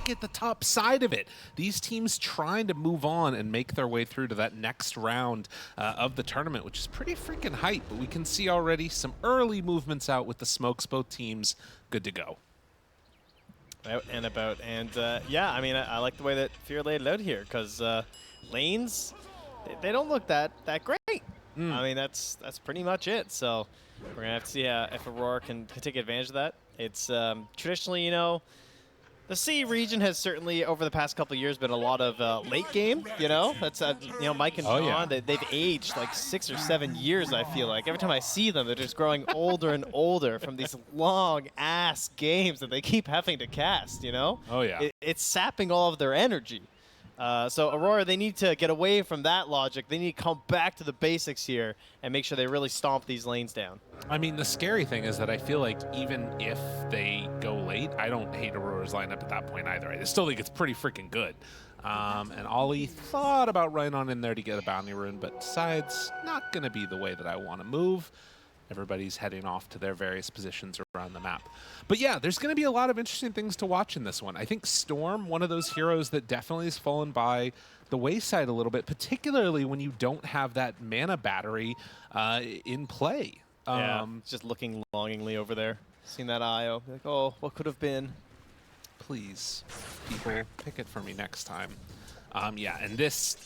back at the top side of it. These teams trying to move on and make their way through to that next round of the tournament, which is pretty freaking hype. But we can see already some early movements out with the smokes. Both teams good to go. Out and about. And yeah, I mean, I like the way that Fear laid it out here, because lanes, they don't look that great. I mean, that's pretty much it. So we're going to have to see if Aurora can take advantage of that. It's traditionally, you know, the C region has certainly, over the past couple of years, been a lot of late game, you know? That's, you know, Mike and John, they've aged like 6 or 7 years, I feel like. Every time I see them, they're just growing older and older from these long-ass games that they keep having to cast, you know? Oh, yeah. It's sapping all of their energy. So Aurora, they need to get away from that logic. They need to come back to the basics here and make sure they really stomp these lanes down. I mean, the scary thing is that I feel like even if they go late, I don't hate Aurora's lineup at that point either. I still think it's pretty freaking good. And Ollie thought about running on in there to get a bounty rune, but decides not going to be the way that I want to move. Everybody's heading off to their various positions around the map. But yeah, there's going to be a lot of interesting things to watch in this one. I think Storm, one of those heroes that definitely has fallen by the wayside a little bit, particularly when you don't have that mana battery in play. Yeah, just looking longingly over there. Seeing that IO, like, oh, what could have been? Please, people, pick it for me next time. Yeah, and this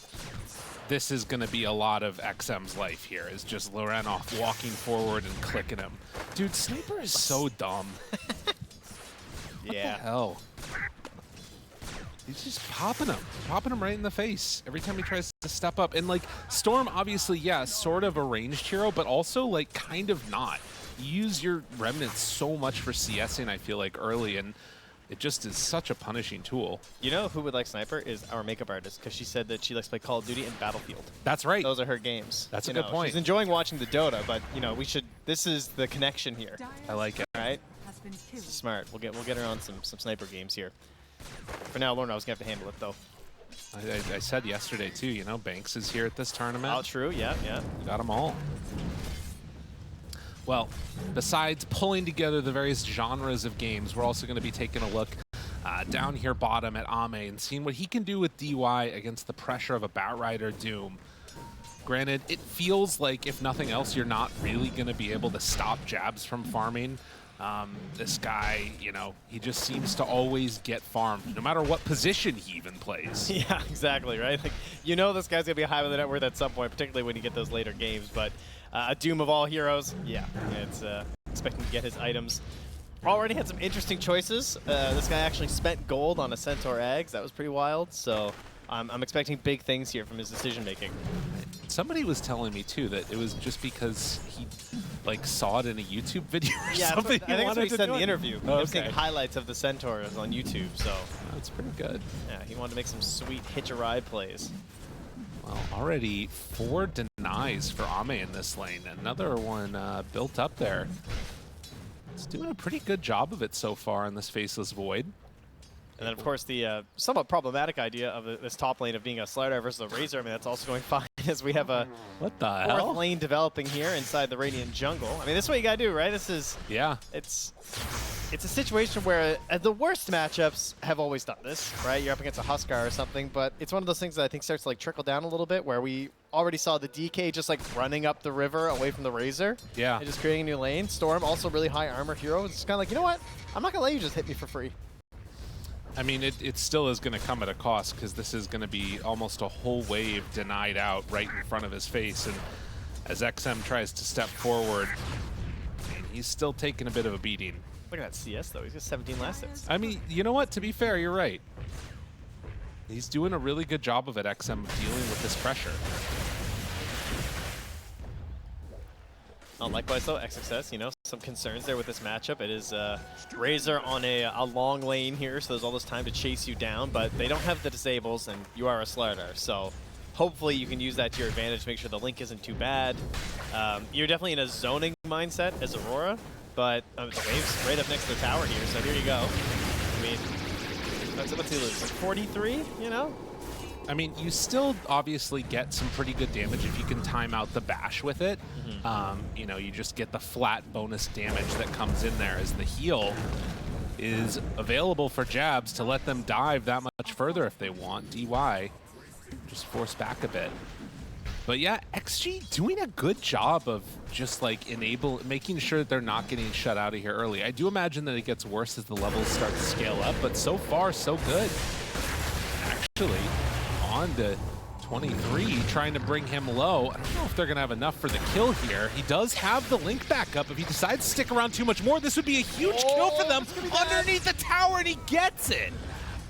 is going to be a lot of XM's life here, is just Lorenov walking forward and clicking him. Dude, Sniper is so dumb. What the hell? He's just popping him right in the face every time he tries to step up. And like, Storm, obviously, yeah, sort of a ranged hero, but also like kind of not. You use your remnants so much for CSing, I feel like, early, and it just is such a punishing tool. You know who would like Sniper is our makeup artist, because she said that she likes to play Call of Duty and Battlefield. That's right. Those are her games. That's a good point. She's enjoying watching the Dota, but you know, we should. This is the connection here. I like it. All right. Smart. We'll get her on some Sniper games here. For now, Lorna, I was gonna have to handle it though. I said yesterday too. You know, Banks is here at this tournament. Oh, true. Yeah. Got them all. Well, besides pulling together the various genres of games, we're also going to be taking a look down here bottom at Ame and seeing what he can do with DY against the pressure of a Batrider Doom. Granted, it feels like, if nothing else, you're not really going to be able to stop Jabs from farming. This guy, you know, he just seems to always get farmed, no matter what position he even plays. Yeah, exactly, right? Like, you know this guy's going to be high with the net worth at some point, particularly when you get those later games, but a Doom of all heroes, yeah, it's expecting to get his items. Already had some interesting choices. This guy actually spent gold on a Centaur Eggs. That was pretty wild, so I'm expecting big things here from his decision-making. Somebody was telling me, too, that it was just because he like saw it in a YouTube video or something. I think that's what he said in the interview. Oh, I was seeing highlights of the Centaurs on YouTube, so. That's pretty good. Yeah, he wanted to make some sweet hitch-a-ride plays. Well, already 4 denies for Ame in this lane. Another one built up there. It's doing a pretty good job of it so far in this Faceless Void. And then, of course, the somewhat problematic idea of this top lane of being a Slider versus a Razor, I mean, that's also going fine as we have a fourth lane developing here inside the Radiant jungle. I mean, this is what you got to do, right? This is... Yeah. It's a situation where the worst matchups have always done this, right? You're up against a Huskar or something, but it's one of those things that I think starts to like trickle down a little bit, where we already saw the DK just like running up the river away from the Razor. Yeah. And just creating a new lane. Storm, also really high armor hero. It's just kind of like, you know what? I'm not going to let you just hit me for free. I mean, it still is going to come at a cost, because this is going to be almost a whole wave denied out right in front of his face. And as XM tries to step forward, he's still taking a bit of a beating. Look at that CS, though. He's got 17 last hits. I mean, you know what? To be fair, you're right. He's doing a really good job of it, XM, of dealing with this pressure. Likewise, though, XXS, you know, some concerns there with this matchup. It is Razor on a long lane here, so there's all this time to chase you down, but they don't have the disables, and you are a Slider, so hopefully you can use that to your advantage to make sure the link isn't too bad. You're definitely in a zoning mindset as Aurora, but the wave's right up next to the tower here, so here you go. I mean, what's he lose? Like 43, you know? I mean, you still obviously get some pretty good damage if you can time out the bash with it. You know, you just get the flat bonus damage that comes in there as the heal. is available for Jabs to let them dive that much further if they want. DY just force back a bit. But yeah, XG doing a good job of just like making sure that they're not getting shut out of here early. I do imagine that it gets worse as the levels start to scale up, but so far so good. Actually, on to 23, trying to bring him low. I don't know if they're gonna have enough for the kill here. He does have the link back up. If he decides to stick around too much more, this would be a huge kill for them underneath the tower, and he gets it.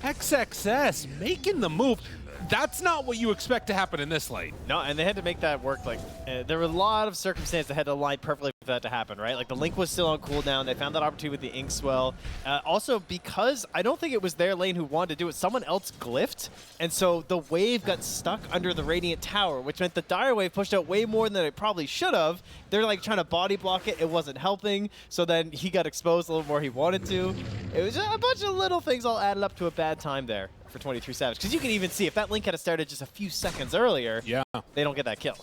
XXS making the move. That's not what you expect to happen in this lane. No, and they had to make that work. Like, there were a lot of circumstances that had to align perfectly for that to happen, right? Like, the Link was still on cooldown. They found that opportunity with the Ink Swell. Also, because I don't think it was their lane who wanted to do it, someone else glyphed, and so the wave got stuck under the Radiant Tower, which meant the Dire Wave pushed out way more than it probably should have. They're, like, trying to body block it. It wasn't helping, so then he got exposed a little more he wanted to. It was just a bunch of little things all added up to a bad time there for 23 Savage. Because you can even see if that Link had started just a few seconds earlier, yeah, they don't get that kill.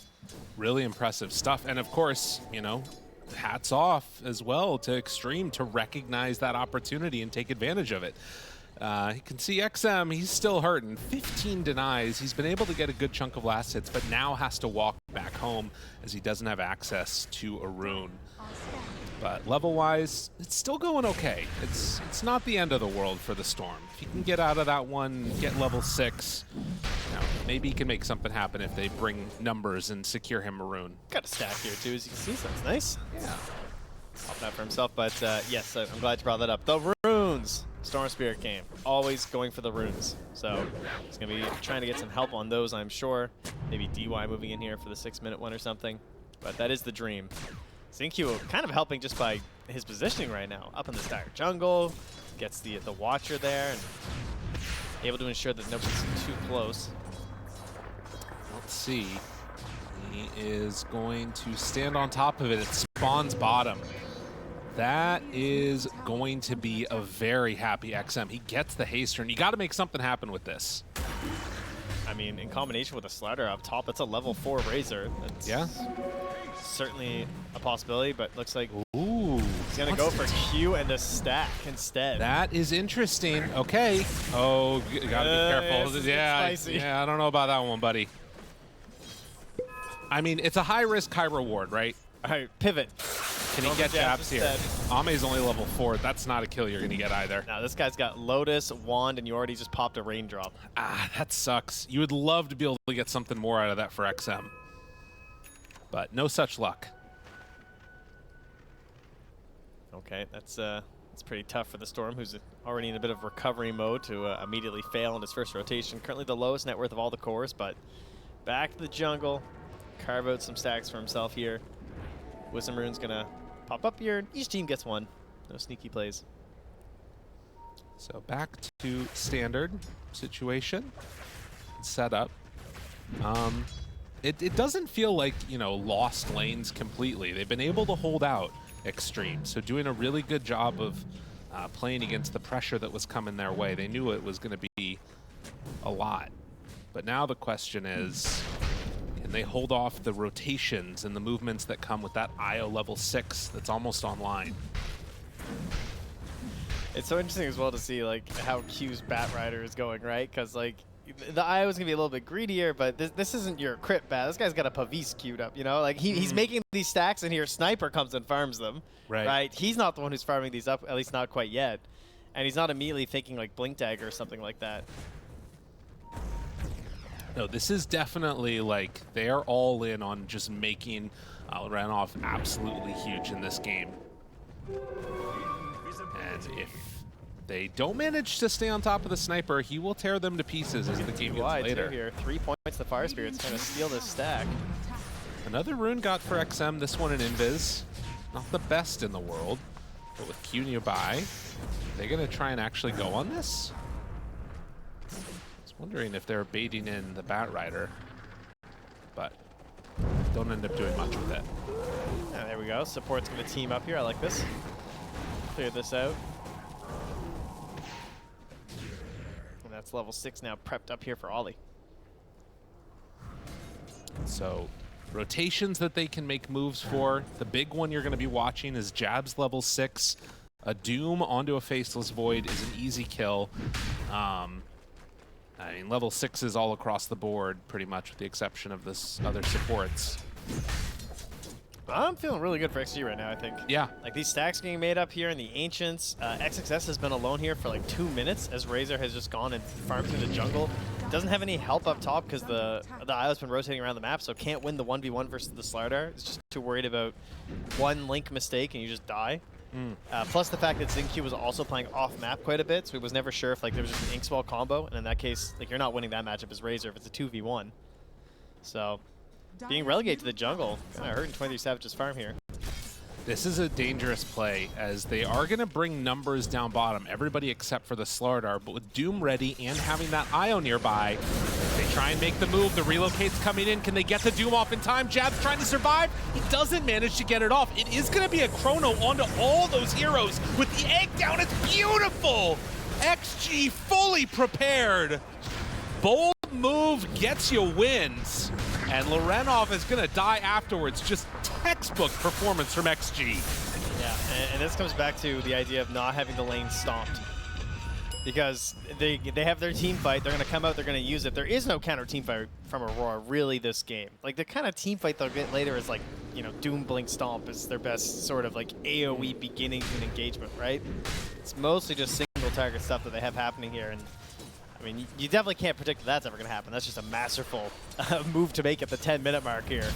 Really impressive stuff. And of course, you know, hats off as well to Xtreme to recognize that opportunity and take advantage of it. You can see XM, he's still hurting. 15 denies. He's been able to get a good chunk of last hits, but now has to walk back home as he doesn't have access to a rune. But level-wise, it's still going okay. It's not the end of the world for the Storm. If he can get out of that one, get level 6, you know, maybe he can make something happen if they bring numbers and secure him a rune. Got a stack here too, as you can see, so that's nice. Yeah. Pop that for himself, but yes, I'm glad you brought that up. The runes! Storm Spirit came. Always going for the runes. So he's going to be trying to get some help on those, I'm sure. Maybe DY moving in here for the 6-minute one or something. But that is the dream. Zinq kind of helping just by his positioning right now. Up in this dire jungle, gets the Watcher there, and able to ensure that nobody's too close. Let's see. He is going to stand on top of it. It spawns bottom. That is going to be a very happy XM. He gets the haster, and you got to make something happen with this. I mean, in combination with a slider up top, that's a level 4 Razor. That's certainly a possibility, but looks like he's going to go for Q and a stack instead. That is interesting. Okay. Oh, you got to be careful. Yeah, I don't know about that one, buddy. I mean, it's a high risk, high reward, right? All right, pivot. Can he get jabs here? Ame's only level 4. That's not a kill you're going to get either. Now, this guy's got Lotus, Wand, and you already just popped a Raindrop. Ah, that sucks. You would love to be able to get something more out of that for XM. But no such luck. Okay, that's pretty tough for the Storm, who's already in a bit of recovery mode to immediately fail in his first rotation. Currently the lowest net worth of all the cores, but back to the jungle. Carve out some stacks for himself here. Wisdom Rune's going to pop up here. Each team gets one. No sneaky plays. So back to standard situation. Set up. It doesn't feel like, you know, lost lanes completely. They've been able to hold out Xtreme. So doing a really good job of playing against the pressure that was coming their way. They knew it was going to be a lot. But now the question is, can they hold off the rotations and the movements that come with that IO level 6 that's almost online? It's so interesting as well to see like how Q's Bat Rider is going, right? Because like the IO is gonna be a little bit greedier, but this isn't your crit bat. This guy's got a Pavise queued up, you know? Like he's making these stacks, and here Sniper comes and farms them. Right. He's not the one who's farming these up, at least not quite yet, and he's not immediately thinking like Blink Dagger or something like that. No, this is definitely like they're all in on just making Renoff absolutely huge in this game. And if they don't manage to stay on top of the Sniper, he will tear them to pieces as the game gets later. Here. 3 points, the Fire Spirit's trying to steal this stack. Another rune got for XM, this one in Invis. Not the best in the world, but with Q nearby, they're going to try and actually go on this? Wondering if they're baiting in the Bat Rider, but don't end up doing much with it. Yeah, there we go. Support's going to team up here. I like this. Clear this out. And that's level 6 now prepped up here for Ollie. So rotations that they can make moves for. The big one you're going to be watching is Jab's level 6. A Doom onto a Faceless Void is an easy kill. I mean, level 6s all across the board, pretty much, with the exception of this other supports. I'm feeling really good for XG right now, I think. Yeah. Like, these stacks getting made up here in the Ancients. XXS has been alone here for like 2 minutes as Razor has just gone and farmed through the jungle. Doesn't have any help up top because the IO's been rotating around the map, so can't win the 1v1 versus the Slardar. It's just too worried about one Link mistake and you just die. Plus the fact that XinQ was also playing off map quite a bit, so he was never sure if like there was just an Inkswell combo, and in that case, like you're not winning that matchup as Razor if it's a 2v1. So being relegated to the jungle, kind of hurting 23 Savage's farm here. This is a dangerous play, as they are going to bring numbers down bottom, everybody except for the Slardar, but with Doom ready and having that IO nearby, they try and make the move. The relocate's coming in. Can they get the Doom off in time? Jab's trying to survive. He doesn't manage to get it off. It is going to be a chrono onto all those heroes with the egg down. It's beautiful. XG fully prepared. Bold move gets you wins. And Lorenov is going to die afterwards. Just textbook performance from XG. Yeah, and this comes back to the idea of not having the lane stomped. Because they have their team fight, they're going to come out, they're going to use it. There is no counter team fight from Aurora really this game. Like the kind of team fight they'll get later is like, you know, Doom Blink Stomp is their best sort of like AoE beginning to an engagement, right? It's mostly just single target stuff that they have happening here. And I mean, you definitely can't predict that that's ever going to happen. That's just a masterful move to make at the 10-minute mark here.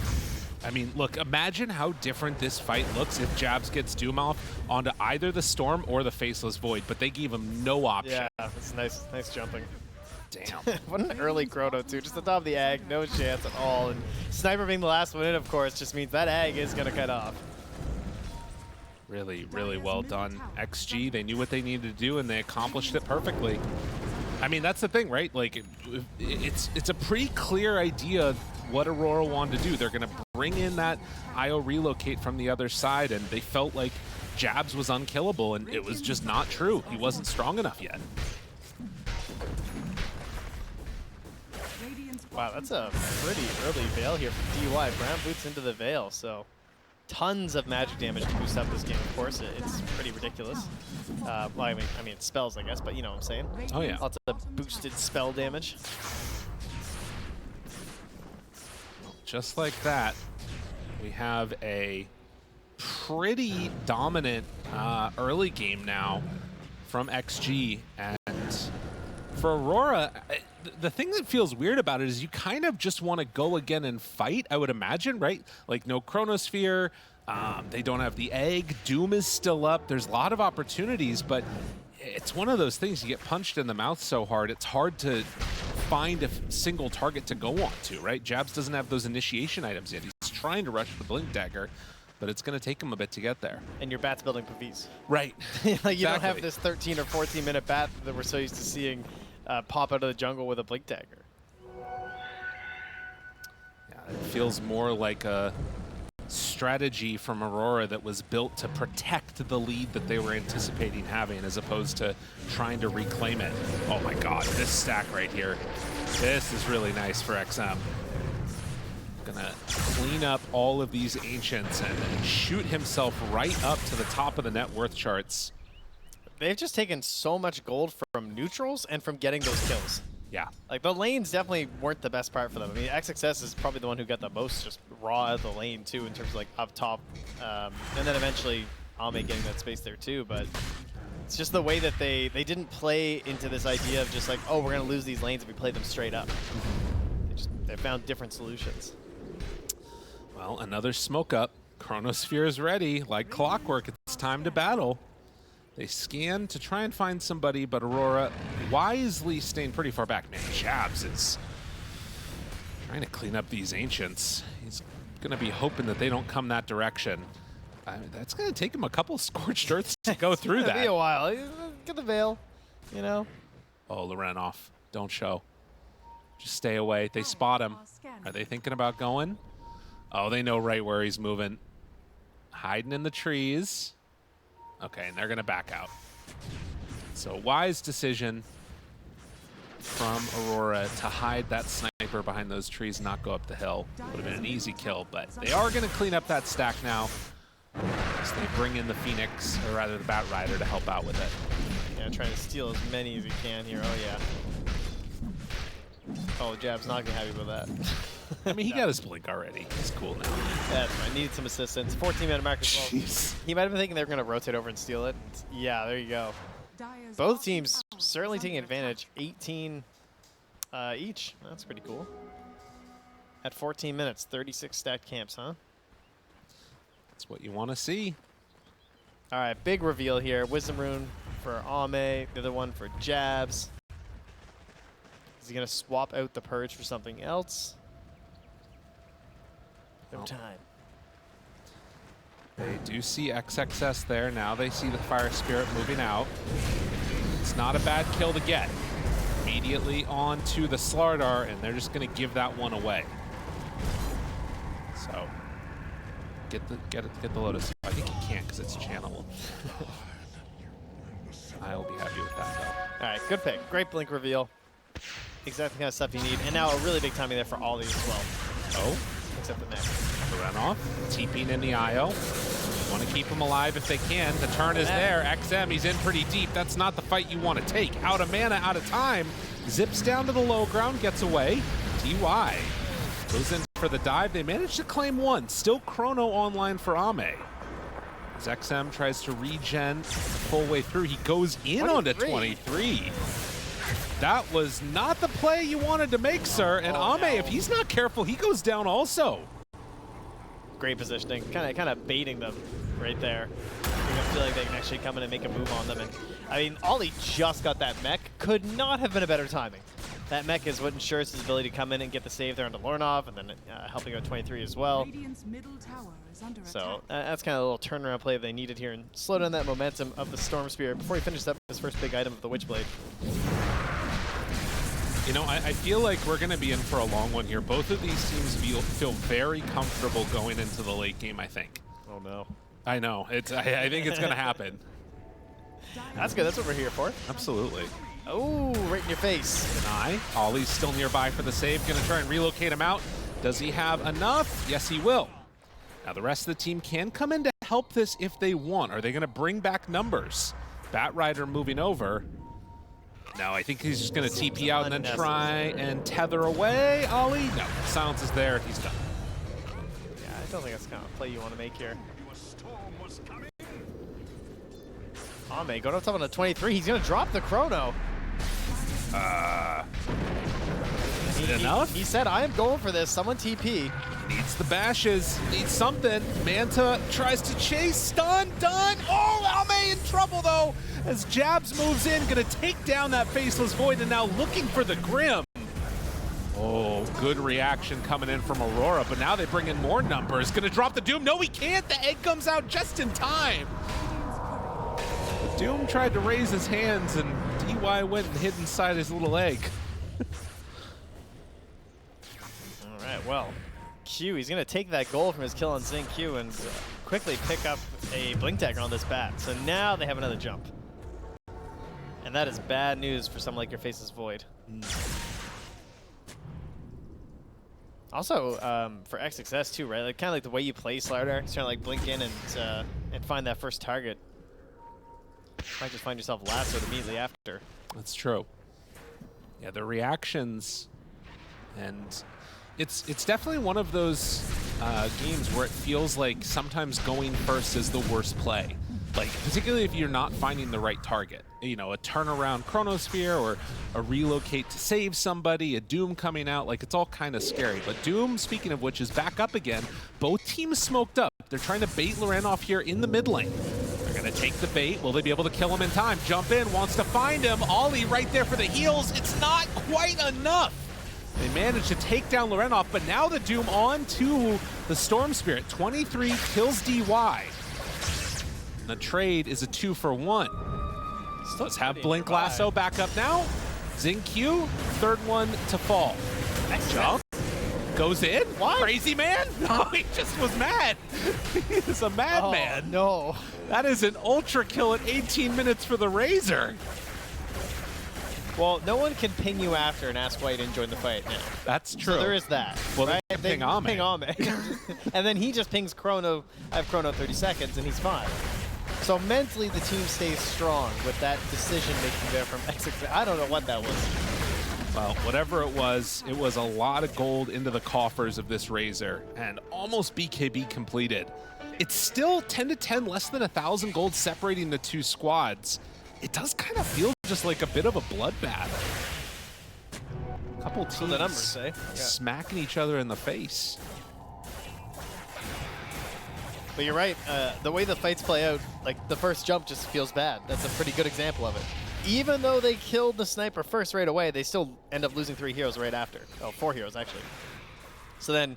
I mean, look, imagine how different this fight looks if Jabs gets Doom off onto either the Storm or the Faceless Void, but they gave him no option. Yeah, that's nice jumping. Damn. What an early chrono, too. Just on top of the Ag, no chance at all. And Sniper being the last one in, of course, just means that Ag is going to cut off. Really, really well done. XG, they knew what they needed to do, and they accomplished it perfectly. I mean, that's the thing, right? Like, it's a pretty clear idea what Aurora wanted to do. They're going to bring in that IO relocate from the other side, and they felt like Jabs was unkillable, and it was just not true. He wasn't strong enough yet. Wow, that's a pretty early Veil here from DUI. Brown boots into the Veil, so tons of magic damage to boost up this game, of course. It's pretty ridiculous. Well, I mean, it's spells, I guess, but you know what I'm saying. Oh, yeah. Lots of boosted spell damage. Just like that, we have a pretty dominant early game now from XG. And for Aurora, the thing that feels weird about it is you kind of just want to go again and fight, I would imagine, right? Like no Chronosphere, they don't have the egg, Doom is still up, there's a lot of opportunities, but it's one of those things, you get punched in the mouth so hard, it's hard to find a single target to go on to, right? Jabs doesn't have those initiation items yet. He's trying to rush the Blink Dagger, but it's going to take him a bit to get there. And your bat's building Pavise. Right. Like you don't have this 13 or 14 minute bat that we're so used to seeing pop out of the jungle with a Blink Dagger. Yeah, it feels more like a strategy from Aurora that was built to protect the lead that they were anticipating having as opposed to trying to reclaim it. Oh my god, this stack right here. This is really nice for XM. Gonna clean up all of these Ancients and shoot himself right up to the top of the net worth charts. They've just taken so much gold from neutrals and from getting those kills. Yeah. Like, the lanes definitely weren't the best part for them. I mean, XXS is probably the one who got the most just raw out of the lane, too, in terms of, like, up top. And then eventually Ame getting that space there, too. But it's just the way that they didn't play into this idea of just like, oh, we're going to lose these lanes if we play them straight up. They found different solutions. Well, another smoke up. Chronosphere is ready. Like clockwork, it's time to battle. They scan to try and find somebody, but Aurora wisely staying pretty far back. Man, Jabs is trying to clean up these Ancients. He's going to be hoping that they don't come that direction. I mean, that's going to take him a couple Scorched Earths to go through that. It'll be a while. Get the Veil, you know? Oh, Lorenov, don't show. Just stay away. They spot him. Are they thinking about going? Oh, they know right where he's moving. Hiding in the trees. Okay, and they're going to back out. So wise decision from Aurora to hide that sniper behind those trees, not go up the hill. Would have been an easy kill, but they are going to clean up that stack now. So they bring in the Phoenix, or rather the Bat Rider, to help out with it. Yeah, trying to steal as many as he can here. Oh, yeah. Oh, Jab's not gonna be happy with that. I mean, he got his blink already. He's cool now. That's fine. Needed some assistance. 14-minute mark as well. Jeez. He might have been thinking they were gonna rotate over and steal it. Yeah, there you go. Both teams certainly taking advantage. 18 each. That's pretty cool. At 14 minutes, 36 stacked camps, huh? That's what you want to see. All right, big reveal here. Wisdom Rune for Ame, the other one for Jabs. Is he going to swap out the Purge for something else? No time. They do see XXS there. Now they see the Fire Spirit moving out. It's not a bad kill to get. Immediately on to the Slardar, and they're just going to give that one away. So, get the Lotus. I think he can't because it's channeled. I'll be happy with that, though. All right, good pick. Great blink reveal. Exactly the kind of stuff you need. And now a really big timing there for Ollie as well. Oh. Except the neck. The runoff. TPing in the IO. Want to keep him alive if they can. The turn is there. XM, he's in pretty deep. That's not the fight you want to take. Out of mana, out of time. Zips down to the low ground, gets away. DY goes in for the dive. They managed to claim one. Still Chrono online for Ame. As XM tries to regen the full way through. He goes in onto 23. That was not the play you wanted to make, sir. And Ame, if he's not careful, he goes down also. Great positioning. Kind of baiting them right there. I feel like they can actually come in and make a move on them. And I mean, Ollie just got that mech. Could not have been a better timing. That mech is what ensures his ability to come in and get the save there onto Lornov, and then helping out 23 as well. So that's kind of a little turnaround play they needed here and slow down that momentum of the Storm Spirit before he finishes up his first big item of the Witchblade. You know, I feel like we're going to be in for a long one here. Both of these teams feel very comfortable going into the late game, I think. Oh, no. I know. I think it's going to happen. That's good. That's what we're here for. Absolutely. Oh, right in your face. Deny. Ollie's still nearby for the save. Going to try and relocate him out. Does he have enough? Yes, he will. Now, the rest of the team can come in to help this if they want. Are they going to bring back numbers? Bat Rider moving over. No, I think he's just going to TP out and then try and tether away Ollie. No, silence is there. He's done. Yeah, I don't think that's the kind of play you want to make here. Ame going up top on the 23. He's going to drop the Chrono. Enough? He said, I am going for this. Someone TP. Needs the bashes. Needs something. Manta tries to chase. Stun. Done. Oh, Ame in trouble, though, as Jabs moves in. Going to take down that Faceless Void and now looking for the Grim. Oh, good reaction coming in from Aurora, but now they bring in more numbers. Going to drop the Doom. No, he can't. The egg comes out just in time. Doom tried to raise his hands, and DY went and hid inside his little egg. All right, well, Q, he's going to take that goal from his kill on Zing Q and quickly pick up a Blink Dagger on this bat. So now they have another jump. And that is bad news for someone like your Faceless Void. Also, for XXS too, right? Like, kind of like the way you play Slardar. He's trying to like blink in and find that first target. Might just find yourself lassoed immediately after. That's true. Yeah, the reactions, and it's definitely one of those games where it feels like sometimes going first is the worst play. Like, particularly if you're not finding the right target. You know, a turnaround Chronosphere or a relocate to save somebody, a Doom coming out, like, it's all kind of scary. But Doom, speaking of which, is back up again. Both teams smoked up. They're trying to bait Loren off here in the mid lane. They're going to take the bait. Will they be able to kill him in time? Jump in, wants to find him. Ollie right there for the heals. It's not quite enough. They managed to take down Lorenov, but now the Doom on to the Storm Spirit. 23 kills DY. The trade is a 2-for-1. Let's have Blink Lasso back up now. Zing Q, third one to fall. Next jump. Goes in. What? Crazy man? No, he just was mad. He is a madman. Oh, no. That is an ultra kill at 18 minutes for the Razor. Well, no one can ping you after and ask why you didn't join the fight now. That's true. So there is that. Well, right? they ping Ame. Ping Ame. And then he just pings Chrono. I have Chrono 30 seconds, and he's fine. So mentally, the team stays strong with that decision making there from X6. I don't know what that was. Well, whatever it was a lot of gold into the coffers of this Razor, and almost BKB completed. It's still 10 to 10, less than 1,000 gold separating the two squads. It does kind of feel just like a bit of a bloodbath. A couple teams the numbers say. smacking each other in the face. But you're right. The way the fights play out, like the first jump just feels bad. That's a pretty good example of it. Even though they killed the sniper first right away, they still end up losing 3 heroes right after. Oh, 4 heroes actually. So then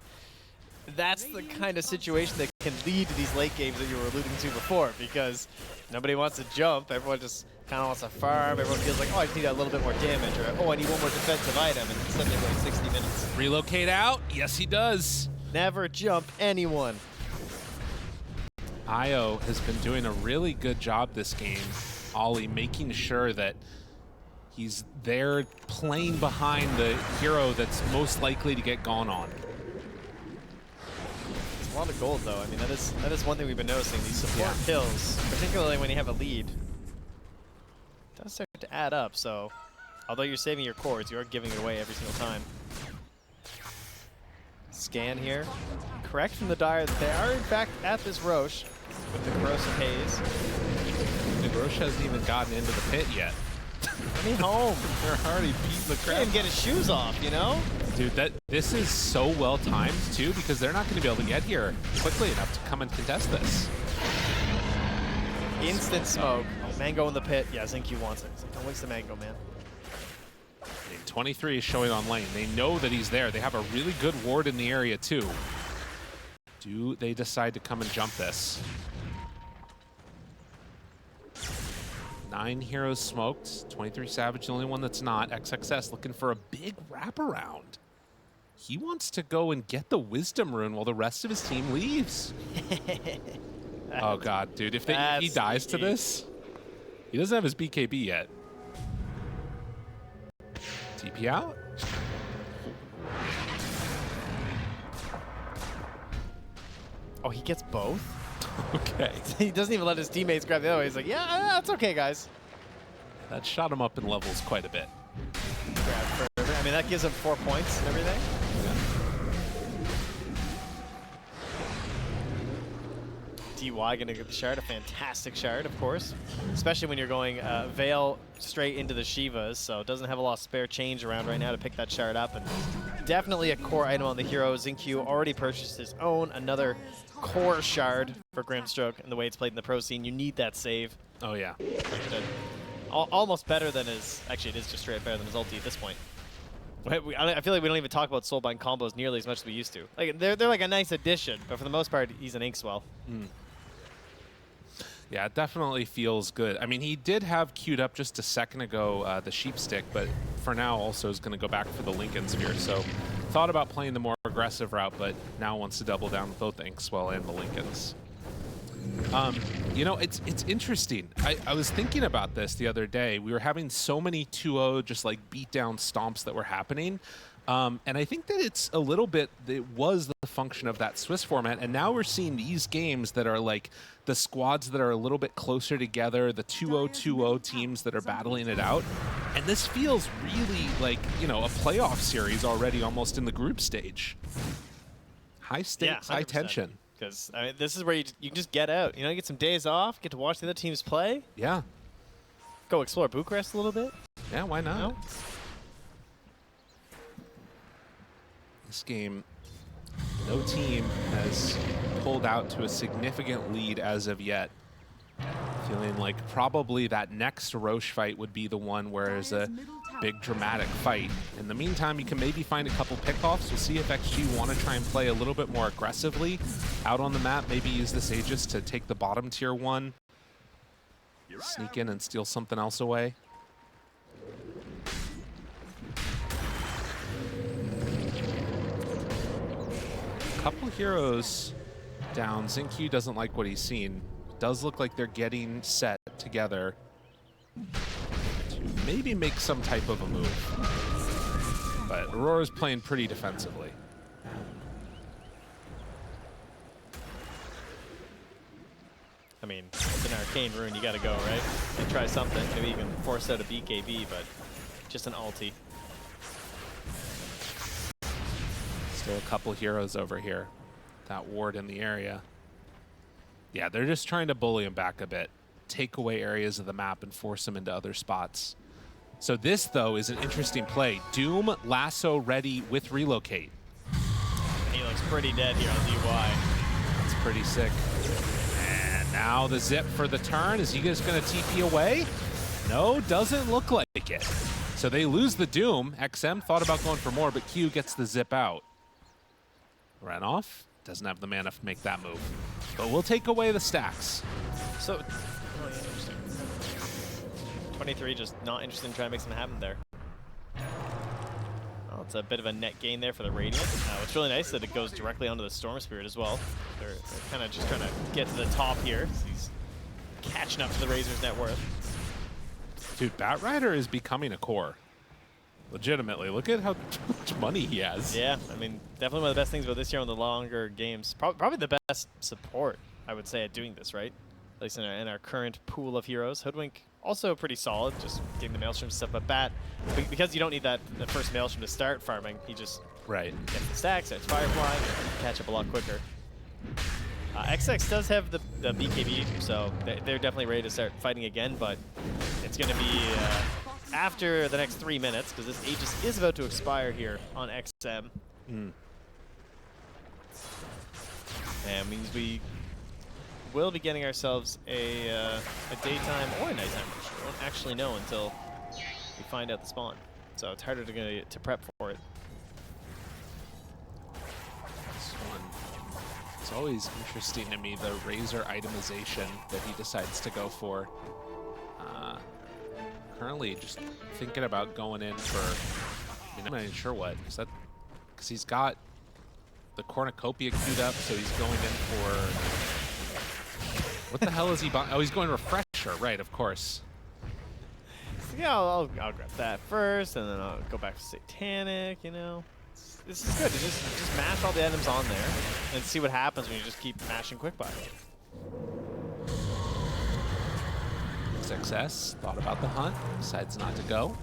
that's the kind of situation that can lead to these late games that you were alluding to before, because nobody wants to jump. Everyone just kind of wants to farm. Everyone feels like, oh, I just need a little bit more damage, or oh, I need one more defensive item, and suddenly they're going 60 minutes. Relocate out? Yes, he does. Never jump anyone. Io has been doing a really good job this game, Ollie, making sure that he's there playing behind the hero that's most likely to get gone on. It's a lot of gold, though. I mean, that is one thing we've been noticing. These support kills, particularly when you have a lead, does start to add up. So, although you're saving your cores, you are giving it away every single time. Scan here. Correct from the Dire that they are, in fact, at this Roche with the corrosive haze. The Roche hasn't even gotten into the pit yet. Send me home. They're already beating the crap. Can't even get his shoes off, you know? Dude, this is so well timed too, because they're not going to be able to get here quickly enough to come and contest this. Instant smoke. Mango in the pit. Yeah, Zinq wants it. Don't waste the Mango, man. 23 is showing on lane. They know that he's there. They have a really good ward in the area too. Do they decide to come and jump this? 9 heroes smoked. 23 Savage, the only one that's not. XXS looking for a big wraparound. He wants to go and get the Wisdom Rune while the rest of his team leaves. Oh god, dude. If he dies to this, he doesn't have his BKB yet. TP out. Oh, he gets both? Okay. He doesn't even let his teammates grab the other. He's like, yeah, that's okay, guys. That shot him up in levels quite a bit. Grab further. I mean, that gives him 4 points and everything. DY gonna get the shard, a fantastic shard, of course. Especially when you're going Veil straight into the Shivas, so doesn't have a lot of spare change around right now to pick that shard up. And definitely a core item on the hero. Zinq already purchased his own, another core shard for Grimstroke, and the way it's played in the pro scene, you need that save. Oh yeah. Almost better than his, actually it is just straight better than his ulti at this point. I feel like we don't even talk about Soulbind combos nearly as much as we used to. Like they're like a nice addition, but for the most part, he's an Inkswell. Mm. Yeah, it definitely feels good. I mean, he did have queued up just a second ago the Sheep Stick, but for now also is going to go back for the Lincoln Sphere. So thought about playing the more aggressive route, but now wants to double down with both the Inkswell and the Lincolns. You know, it's interesting. I was thinking about this the other day. We were having so many 2-0 just like beatdown stomps that were happening. And I think that it's a little bit, it was the function of that Swiss format. And now we're seeing these games that are like the squads that are a little bit closer together, the 2-0-2-0 teams that are battling it out. And this feels really like, you know, a playoff series already almost in the group stage. High stakes, high tension. Because I mean, this is where you can just get out. You know, get some days off, get to watch the other teams play. Yeah. Go explore Bucharest a little bit. Yeah, why not? You know? This game, no team has pulled out to a significant lead as of yet. Feeling like probably that next Roche fight would be the one where there's a big dramatic fight. In the meantime, you can maybe find a couple pickoffs. We'll see if XG want to try and play a little bit more aggressively out on the map. Maybe use this Aegis to take the bottom tier one. Sneak in and steal something else away. Couple heroes down. Zinq doesn't like what he's seen. Does look like they're getting set together to maybe make some type of a move. But Aurora's playing pretty defensively. I mean, it's an arcane rune, you gotta go, right? And try something. Maybe you can force out a BKB, but just an ulti. Still a couple heroes over here. That ward in the area. Yeah, they're just trying to bully him back a bit. Take away areas of the map and force him into other spots. So this, though, is an interesting play. Doom, lasso ready with relocate. He looks pretty dead here on DY. That's pretty sick. And now the zip for the turn. Is he just going to TP away? No, doesn't look like it. So they lose the Doom. XM thought about going for more, but Q gets the zip out. Ran off. Doesn't have the mana to make that move. But we'll take away the stacks. So, oh, yeah, interesting. 23 just not interested in trying to make something happen there. Well, it's a bit of a net gain there for the Radiant. What's really nice is that it goes directly onto the Storm Spirit as well. They're kind of just trying to get to the top here. So he's catching up to the Razor's net worth. Dude, Batrider is becoming a core. Legitimately, look at how much money he has. Yeah, I mean, definitely one of the best things about this year on the longer games. Probably the best support, I would say, at doing this, right? At least in our current pool of heroes. Hoodwink, also pretty solid, just getting the Maelstrom stuff. But Bat, because you don't need the first Maelstrom to start farming, he just gets the stacks, starts Firefly, catch up a lot quicker. XX does have the BKB, so they're definitely ready to start fighting again, but it's going to be after the next 3 minutes, because this Aegis is about to expire here on XM. And means we will be getting ourselves a daytime or a nighttime version. We won't actually know until we find out the spawn. So it's harder to prep for it. This one, it's always interesting to me, the Razor itemization that he decides to go for. Currently just thinking about going in for, I mean, I'm not even sure what, because he's got the cornucopia queued up, so he's going in for, what the hell is he buying? Oh, he's going Refresher, right, of course. So yeah, I'll grab that first, and then I'll go back to Satanic, you know. This is good, to just mash all the items on there, and see what happens when you just keep mashing quick buy. Success, thought about the hunt, decides not to go.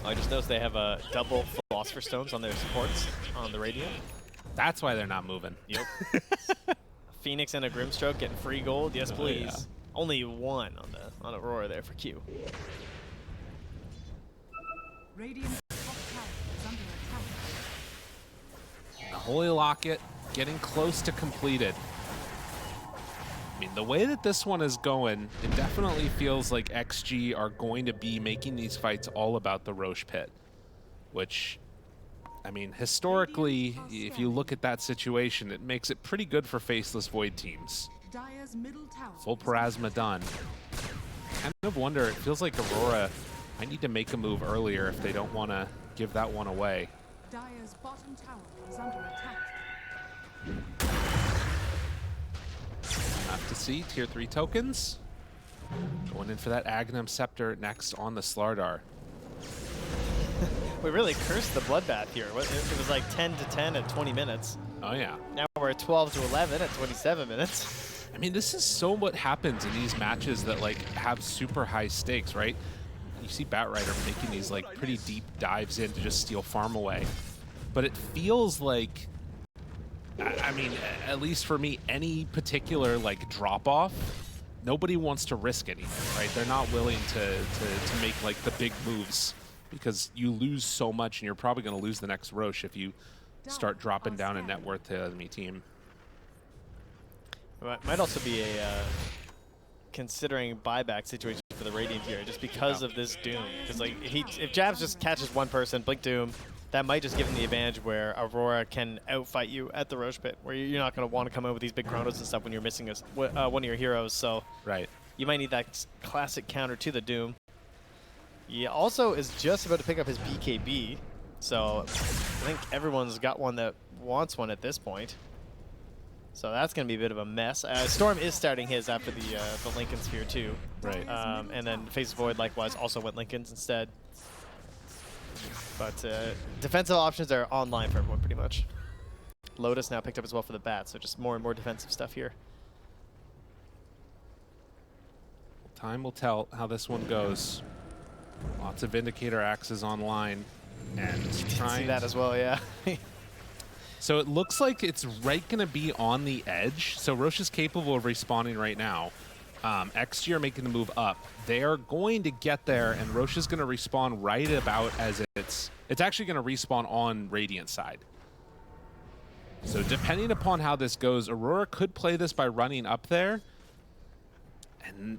I just noticed they have a double Philosopher Stones on their supports on the Radiant. That's why they're not moving. Yep. Phoenix and a Grimstroke getting free gold, yes please. Yeah. Only one on Aurora there for Q. Radiant's top tower is under attack. The Holy Locket getting close to completed. I mean, the way that this one is going, it definitely feels like XG are going to be making these fights all about the Roche Pit, which, I mean, historically, if you look at that situation, it makes it pretty good for Faceless Void teams. Dire's middle tower. Full Parasma done. Kind of wonder, it feels like Aurora might need to make a move earlier if they don't want to give that one away. Dire's bottom tower is under attack. Have to see, tier 3 tokens. Going in for that Agnum Scepter next on the Slardar. We really cursed the Bloodbath here. It was like 10 to 10 at 20 minutes. Oh yeah. Now we're at 12 to 11 at 27 minutes. I mean, this is so what happens in these matches that like have super high stakes, right? You see Batrider making these like pretty deep dives in to just steal farm away. But it feels like, I mean, at least for me, any particular like drop off, nobody wants to risk anything, right? They're not willing to make like the big moves because you lose so much, and you're probably going to lose the next Roche if you start dropping down in net worth to the enemy team. It might also be a considering buyback situation for the Radiant here, just because of this Doom. Because like if Jabs just catches one person, blink Doom, that might just give him the advantage where Aurora can outfight you at the Roche Pit, where you're not going to want to come in with these big chronos and stuff when you're missing one of your heroes. So you might need that classic counter to the Doom. He also is just about to pick up his BKB, so I think everyone's got one that wants one at this point. So that's going to be a bit of a mess. Storm is starting his after the Lincoln Sphere too. Right. And then Faces Void likewise also went Lincolns instead. But defensive options are online for everyone pretty much. Lotus now picked up as well for the bat, so just more and more defensive stuff here. Time will tell how this one goes. Lots of Vindicator axes online. And See that as well, yeah. So it looks like it's right going to be on the edge. So Roche is capable of respawning right now. XG are making the move up. They are going to get there, and Roche is going to respawn right about as it's actually going to respawn on Radiant side. So depending upon how this goes, Aurora could play this by running up there. And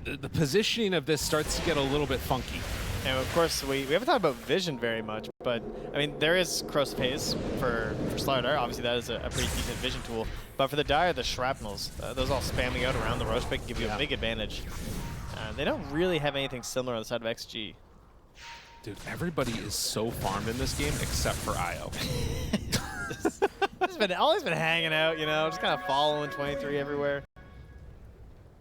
the positioning of this starts to get a little bit funky. And of course, we haven't talked about vision very much, but I mean, there is Crow's Phase for Slardar. Obviously, that is a pretty decent vision tool. But for the Dire, the shrapnels, those all spamming out around the Roche pick give you a big advantage. They don't really have anything similar on the side of XG. Dude, everybody is so farmed in this game except for IO. He's always been hanging out, you know, just kind of following 23 everywhere.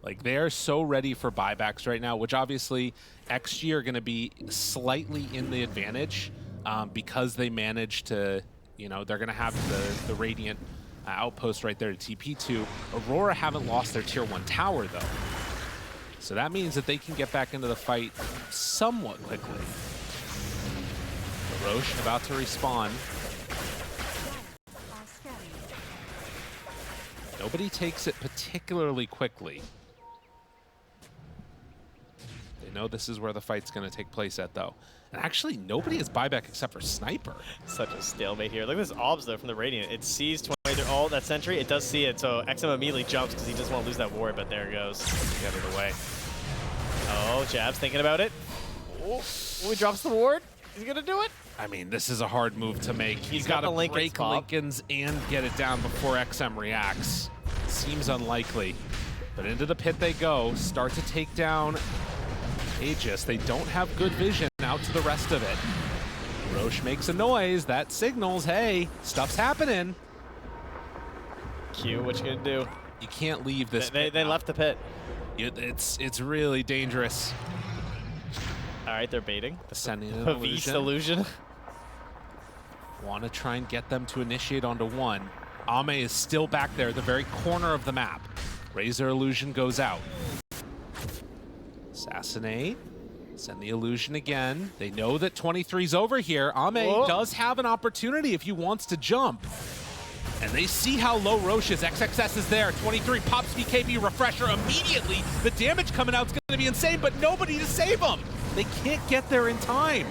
Like, they are so ready for buybacks right now, which obviously XG are going to be slightly in the advantage because they managed to, you know, they're going to have the Radiant outpost right there to TP to. Aurora haven't lost their tier 1 tower, though. So that means that they can get back into the fight somewhat quickly. Roche about to respawn. Nobody takes it particularly quickly. They know this is where the fight's going to take place at, though. And actually, nobody has buyback except for Sniper. Such a stalemate here. Look at this obs, though, from the Radiant. It sees 23. Oh, that sentry, it does see it. So XM immediately jumps because he doesn't want to lose that ward, but there it goes. Get it away. Oh, Jab's thinking about it. Oh, he drops the ward. He's going to do it. I mean, this is a hard move to make. He's got to break Lincolns and get it down before XM reacts. Seems unlikely. But into the pit they go. Start to take down Aegis. They don't have good vision out to the rest of it. Roche makes a noise. That signals, hey, stuff's happening. Q, what you gonna do? You can't leave this pit. They left the pit. It's really dangerous. All right, they're baiting. Sending an illusion. illusion. Want to try and get them to initiate onto one. Ame is still back there at the very corner of the map. Razor illusion goes out. Assassinate. Send the illusion again. They know that 23's over here. Ame does have an opportunity if he wants to jump. And they see how low Roche is. XXS is there. 23 pops BKB refresher immediately. The damage coming out is going to be insane, but nobody to save him. They can't get there in time.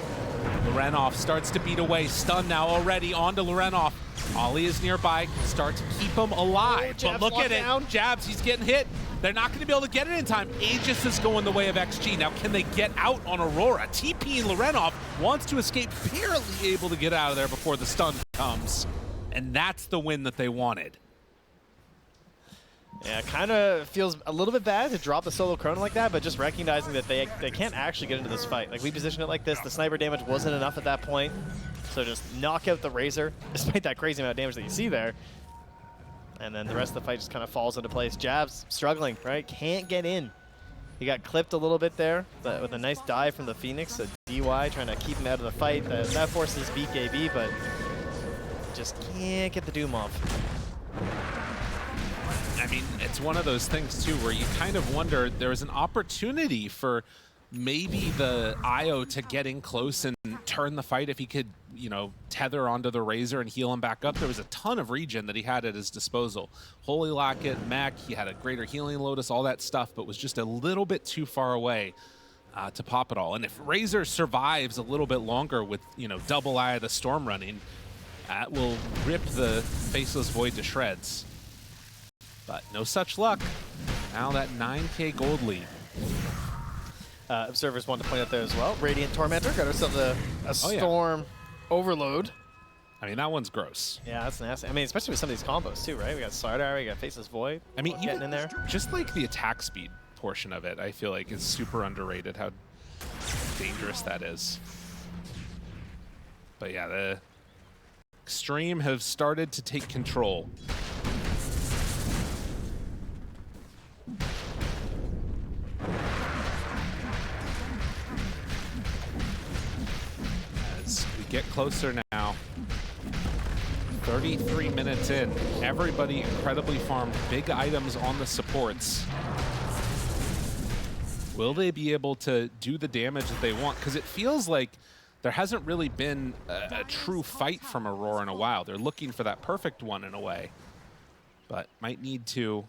Lorenov starts to beat away. Stun now already onto Lorenov. Ollie is nearby, can start to keep him alive. But look at it. Jabs, he's getting hit. They're not going to be able to get it in time. Aegis is going the way of XG. Now, can they get out on Aurora? TP and Lorenov wants to escape, barely able to get out of there before the stun comes. And that's the win that they wanted. Yeah, it kind of feels a little bit bad to drop the solo Chrono like that, but just recognizing that they can't actually get into this fight. Like, we positioned it like this, the sniper damage wasn't enough at that point, so just knock out the Razor, despite that crazy amount of damage that you see there. And then the rest of the fight just kind of falls into place. Jabs struggling, right? Can't get in. He got clipped a little bit there with a nice dive from the Phoenix, a DY trying to keep him out of the fight. That forces BKB, but just can't get the Doom off. I mean, it's one of those things, too, where you kind of wonder, there was an opportunity for maybe the IO to get in close and turn the fight if he could, you know, tether onto the Razor and heal him back up. There was a ton of regen that he had at his disposal. Holy Locket, Mech, he had a greater healing Lotus, all that stuff, but was just a little bit too far away to pop it all. And if Razor survives a little bit longer with, you know, double Eye of the Storm running, that will rip the Faceless Void to shreds. But no such luck. Now that 9K gold lead. Observers want to point out there as well. Radiant Tormentor got ourselves a Storm Overload. I mean, that one's gross. Yeah, that's nasty. I mean, especially with some of these combos too, right? We got Slardar, we got Faceless Void. I mean, getting in there. Just like the attack speed portion of it, I feel like is super underrated how dangerous that is. But yeah, the Xtreme have started to take control. get closer now. 33 minutes in. Everybody incredibly farmed. Big items on the supports. Will they be able to do the damage that they want? Because it feels like there hasn't really been a true fight from Aurora in a while. They're looking for that perfect one in a way. But might need to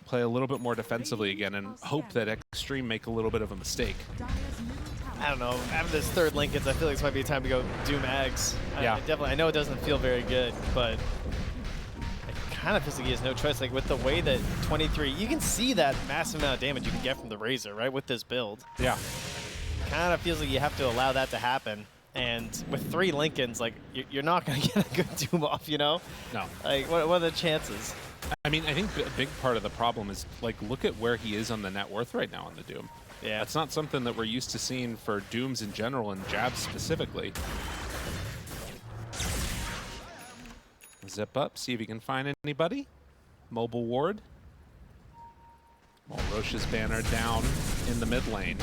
play a little bit more defensively again and hope that Xtreme make a little bit of a mistake. I don't know. After this third Lincolns, I feel like this might be a time to go Doom Eggs. Yeah. I know it doesn't feel very good, but it kind of feels like he has no choice. Like with the way that 23, you can see that massive amount of damage you can get from the Razor, right, with this build. Yeah. Kind of feels like you have to allow that to happen. And with 3 Lincolns, like you're not going to get a good Doom off, you know? No. Like what are the chances? I mean, I think a big part of the problem is, like, look at where he is on the net worth right now on the Doom. Yeah. That's not something that we're used to seeing for Dooms in general and Jabs specifically. Zip up, see if he can find anybody. Mobile ward. Well, Roche's banner down in the mid lane.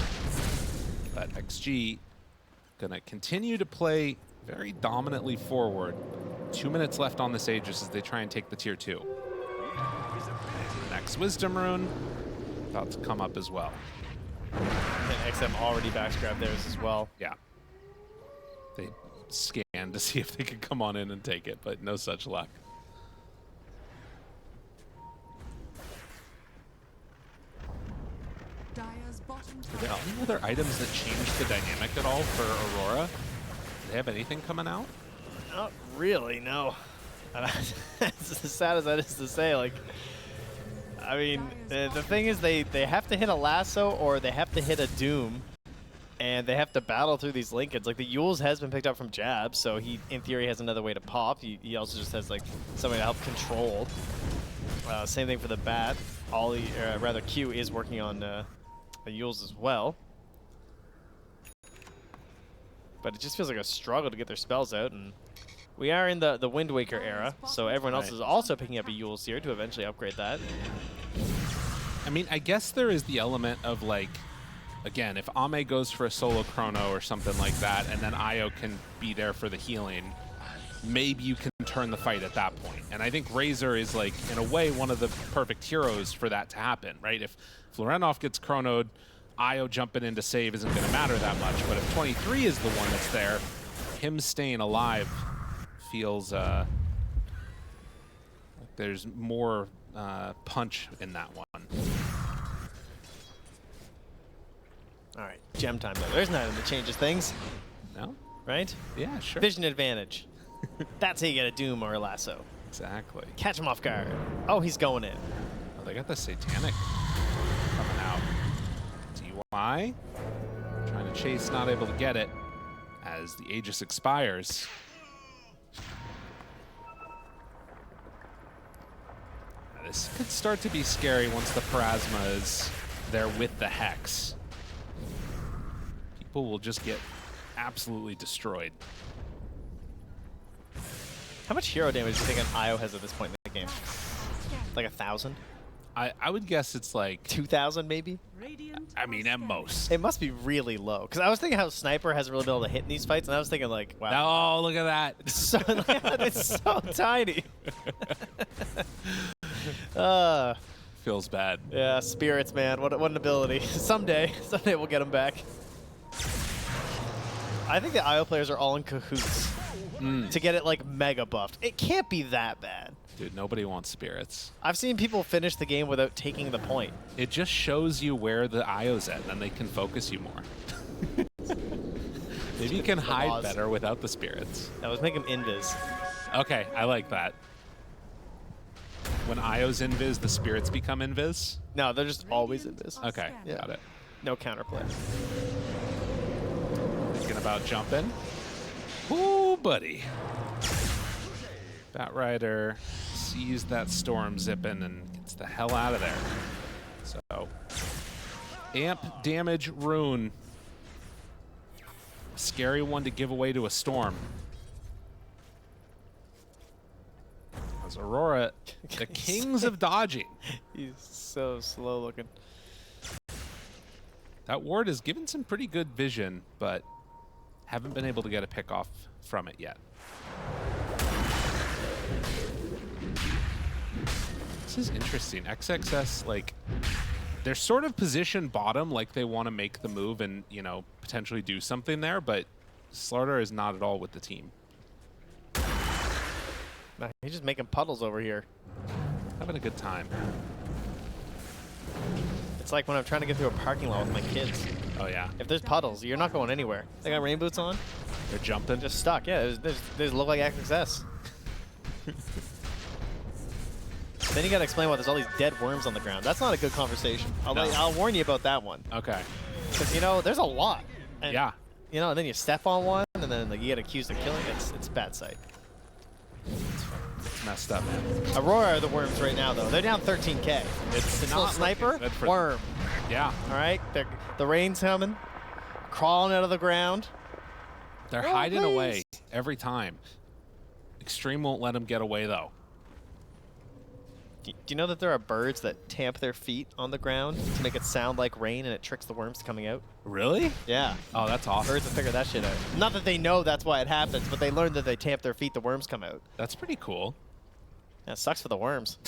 But XG gonna continue to play very dominantly forward. 2 minutes left on this Aegis as they try and take the tier 2. Next Wisdom Rune about to come up as well. And XM already backsgrabbed theirs as well. Yeah. They scanned to see if they could come on in and take it, but no such luck. Dire's bottom Are there tower. any other items that change the dynamic at all for Aurora? Do they have anything coming out? Not really, no. As sad as that is to say, like, I mean, the thing is they have to hit a lasso or they have to hit a Doom, and they have to battle through these Lincolns. Like, the Yules has been picked up from Jab, so he, in theory, has another way to pop. He also just has, like, somebody to help control. Same thing for the Bat. Ollie, or rather Q, is working on the Yules as well. But it just feels like a struggle to get their spells out, and we are in the Wind Waker era, so everyone else is also picking up a Yules here to eventually upgrade that. I mean, I guess there is the element of, like, again, if Ame goes for a solo chrono or something like that, and then Io can be there for the healing, maybe you can turn the fight at that point. And I think Razor is, like, in a way, one of the perfect heroes for that to happen, right? If Florenov gets chronoed, Io jumping in to save isn't going to matter that much. But if 23 is the one that's there, him staying alive feels like there's more punch in that one. All right, gem time though. There's an item that changes things, No? right? Yeah, sure. Vision advantage. That's how you get a Doom or a lasso. Exactly. Catch him off guard. Oh, he's going in. Oh, they got the Satanic coming out. DY. Trying to chase, not able to get it as the Aegis expires. Now, this could start to be scary once the Parasma is there with the Hex. People will just get absolutely destroyed. How much hero damage do you think an Io has at this point in the game? Like 1,000? I would guess it's like, 2,000 maybe? Radiant I mean, at most. It must be really low. Because I was thinking how Sniper hasn't really been able to hit in these fights, and I was thinking like, wow. Oh, look at that. It's so tiny. Feels bad. Yeah, spirits, man. What an ability. Someday we'll get them back. I think the IO players are all in cahoots to get it like mega buffed. It can't be that bad. Dude, nobody wants spirits. I've seen people finish the game without taking the point. It just shows you where the IO's at, and then they can focus you more. Maybe you can hide MOUZ. better without the spirits. Now let's make them invis. Okay, I like that. When IO's invis, the spirits become invis? No, they're just always invis. Okay, Yeah. got it. No counterplay. Thinking about jumping. Ooh, buddy. Batrider sees that storm zipping and gets the hell out of there. So, amp damage rune. Scary one to give away to a storm. As Aurora, the kings of dodging. He's so slow looking. That ward is given some pretty good vision, but Haven't been able to get a pick off from it yet. This is interesting. XXS, like, they're sort of positioned bottom, like they want to make the move and, you know, potentially do something there, but Slardar is not at all with the team. He's just making puddles over here. Having a good time. It's like when I'm trying to get through a parking lot with my kids. Oh, yeah. If there's puddles, you're not going anywhere. They got rain boots on. They're jumping. Just stuck. Yeah, there's look like XXS. Then you got to explain why there's all these dead worms on the ground. That's not a good conversation. I'll warn you about that one. Okay. Because, you know, there's a lot. And, Yeah. You know, and then you step on one, and then like, you get accused of killing it. It's a bad sight. It's messed up, man. Aurora are the worms right now, though. They're down 13K. It's This not little sniper, looking good for worm. Yeah. All right? The rain's coming. Crawling out of the ground. They're hiding away every time. Xtreme won't let them get away, though. Do you know that there are birds that tamp their feet on the ground to make it sound like rain and it tricks the worms coming out? Really? Yeah. Oh, that's awesome. Birds have figured that shit out. Not that they know that's why it happens, but they learned that they tamp their feet, the worms come out. That's pretty cool. Yeah, it sucks for the worms.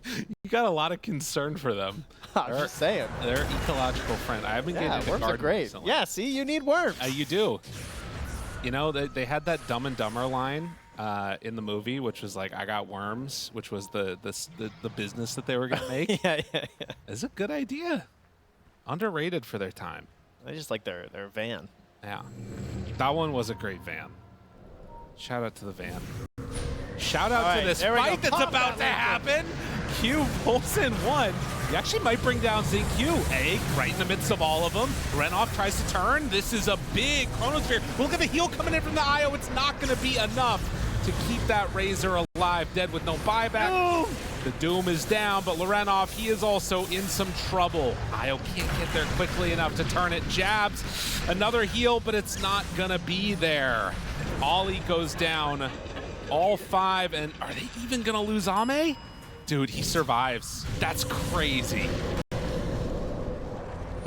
You got a lot of concern for them. I'm just saying. They're ecological friend. I've been getting into Worms are gardening great. recently. Yeah, see, you need worms. You do. You know, they had that Dumb and Dumber line in the movie, which was like, I got worms, which was the business that they were going to make. yeah. It's a good idea. Underrated for their time. I just like their van. Yeah. That one was a great van. Shout out to the van. Shout out to this fight that's about to happen. Q pulls in one. He actually might bring down ZQ. Egg right in the midst of all of them. Renoff tries to turn. This is a big Chronosphere. Look at the heal coming in from the IO. It's not going to be enough to keep that Razor alive. Dead with no buyback. Boom. The Doom is down, but Lorenov, he is also in some trouble. IO can't get there quickly enough to turn it. Jabs, another heal, but it's not going to be there. Ollie goes down. All five, and are they even going to lose Ame? Dude, he survives. That's crazy.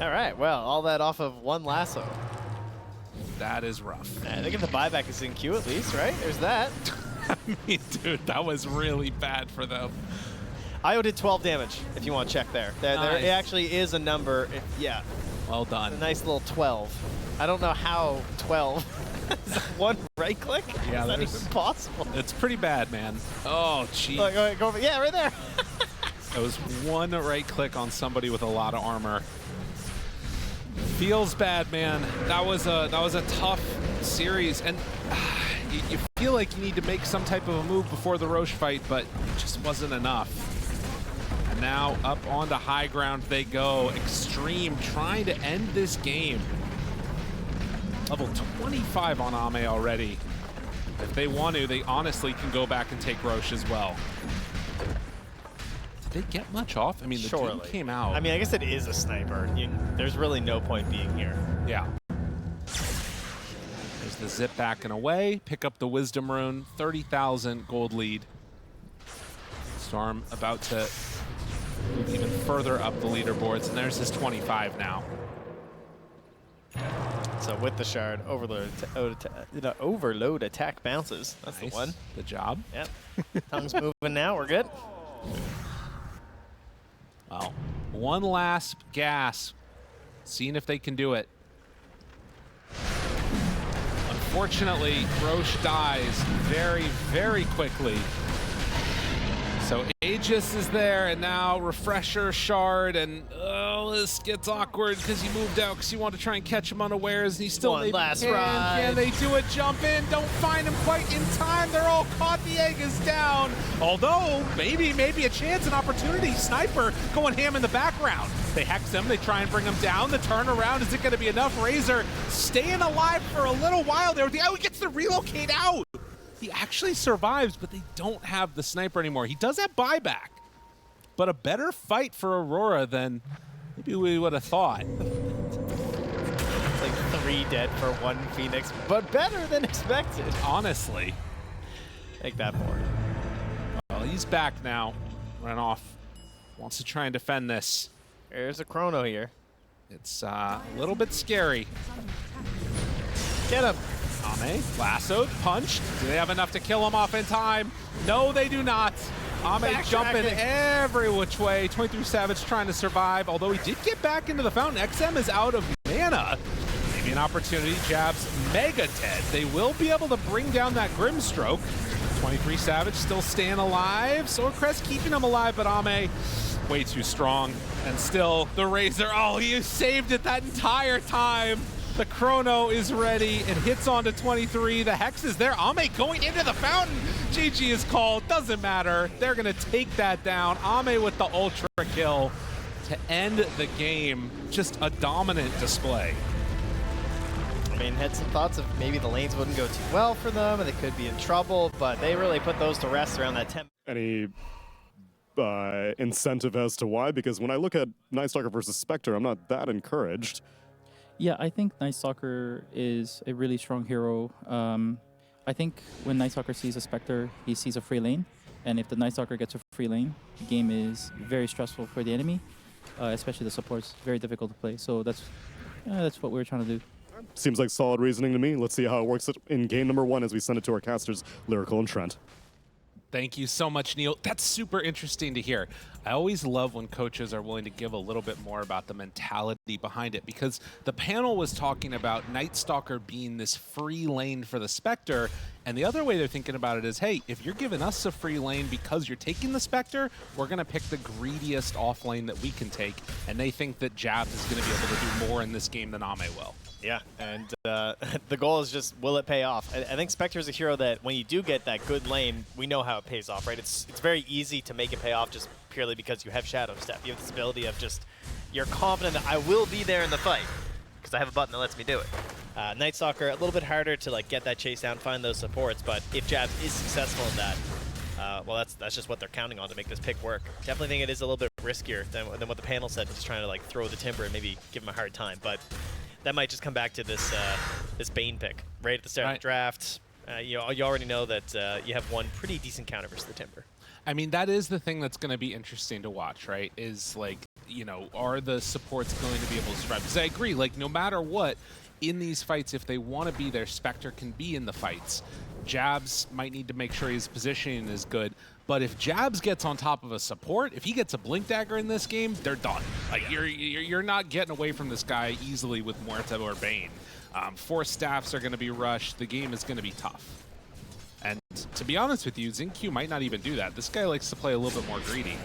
All right, well, all that off of one lasso. That is rough. They get the buyback is in queue at least, right? There's that. I mean, dude, that was really bad for them. IO did 12 damage, if you want to check there. There Nice. it actually is a number. Yeah, Well done. a nice little 12. I don't know how 12 is one right click. Yeah, is that there's- even possible? It's pretty bad, man. Oh, jeez. Go over. Yeah, right there. That was one right click on somebody with a lot of armor. Feels bad, man. That was a tough series, and you feel like you need to make some type of a move before the Roche fight, but it just wasn't enough. And now up onto high ground they go. Xtreme trying to end this game. Level 25 on Ame already. If they want to, they honestly can go back and take Roche as well. Did they get much off? I mean, the Doom came out. I mean, I guess it is a sniper. There's really no point being here. Yeah. There's the zip back and away. Pick up the Wisdom Rune. 30,000 gold lead. Storm about to move even further up the leaderboards, and there's his 25 now. So with the shard, overload attack bounces. That's Nice. the one. Good job. Yep. Tongue's moving now. We're good. Well, one last gasp. Seeing if they can do it. Unfortunately, Roche dies very, very quickly. So Aegis is there, and now Refresher, Shard, and this gets awkward because he moved out because he wanted to try and catch him unawares, and he still One maybe last can. ride. Can they do a jump in? Don't find him quite in time. They're all caught. The egg is down. Although, maybe a chance, an opportunity. Sniper going ham in the background. They hex him. They try and bring him down. The turnaround, is it going to be enough? Razor staying alive for a little while there. He gets to relocate out. He actually survives, but they don't have the sniper anymore. He does have buyback, but a better fight for Aurora than maybe we would have thought. It's like 3 dead for 1 Phoenix, but better than expected. Honestly. Take that for it. Well, he's back now. Renoff wants to try and defend this. There's a chrono here. It's a little bit scary. Is under attack. Get him. Ame, lassoed, punched. Do they have enough to kill him off in time? No, they do not. Ame jumping every which way. 23 Savage trying to survive, although he did get back into the fountain. XM is out of mana. Maybe an opportunity. Jabs mega dead. They will be able to bring down that Grimstroke. 23 Savage still staying alive. Swordcrest keeping him alive, but Ame way too strong. And still the Razor. Oh, he saved it that entire time. The Chrono is ready. It hits onto 23. The Hex is there. Ame going into the fountain. GG is called. Doesn't matter. They're going to take that down. Ame with the ultra kill to end the game. Just a dominant display. I mean, had some thoughts of maybe the lanes wouldn't go too well for them and they could be in trouble, but they really put those to rest around that 10. Any incentive as to why? Because when I look at Night Stalker versus Spectre, I'm not that encouraged. Yeah, I think Night Stalker is a really strong hero. I think when Night Stalker sees a Spectre, he sees a free lane. And if the Night Stalker gets a free lane, the game is very stressful for the enemy, especially the supports. Very difficult to play. So that's what we're trying to do. Seems like solid reasoning to me. Let's see how it works in game number 1 as we send it to our casters, Lyrical and Trent. Thank you so much, Neil. That's super interesting to hear. I always love when coaches are willing to give a little bit more about the mentality behind it, because the panel was talking about Night Stalker being this free lane for the Spectre, and the other way they're thinking about it is, hey, if you're giving us a free lane because you're taking the Spectre, we're going to pick the greediest off lane that we can take, and they think that Jabs is going to be able to do more in this game than Ame will. Yeah, and the goal is just, will it pay off? I think Spectre is a hero that when you do get that good lane, we know how it pays off, right? It's very easy to make it pay off just purely because you have Shadow Step. You have this ability of just, you're confident that I will be there in the fight because I have a button that lets me do it. Night Stalker, a little bit harder to like get that chase down, find those supports, but if Jabs is successful in that, well, that's just what they're counting on to make this pick work. Definitely think it is a little bit riskier than what the panel said, just trying to like throw the timber and maybe give him a hard time, but that might just come back to this this Bane pick right at the start of the draft. You already know that you have one pretty decent counter versus the Timber. I mean, that is the thing that's going to be interesting to watch, right? Is like, you know, are the supports going to be able to survive? Because I agree, like, no matter what, in these fights, if they want to be there, Spectre can be in the fights. Jabs might need to make sure his positioning is good. But if Jabs gets on top of a support, if he gets a Blink Dagger in this game, they're done. Like, you're not getting away from this guy easily with Muerta or Bane. 4 staffs are going to be rushed. The game is going to be tough. And to be honest with you, XinQ might not even do that. This guy likes to play a little bit more greedy.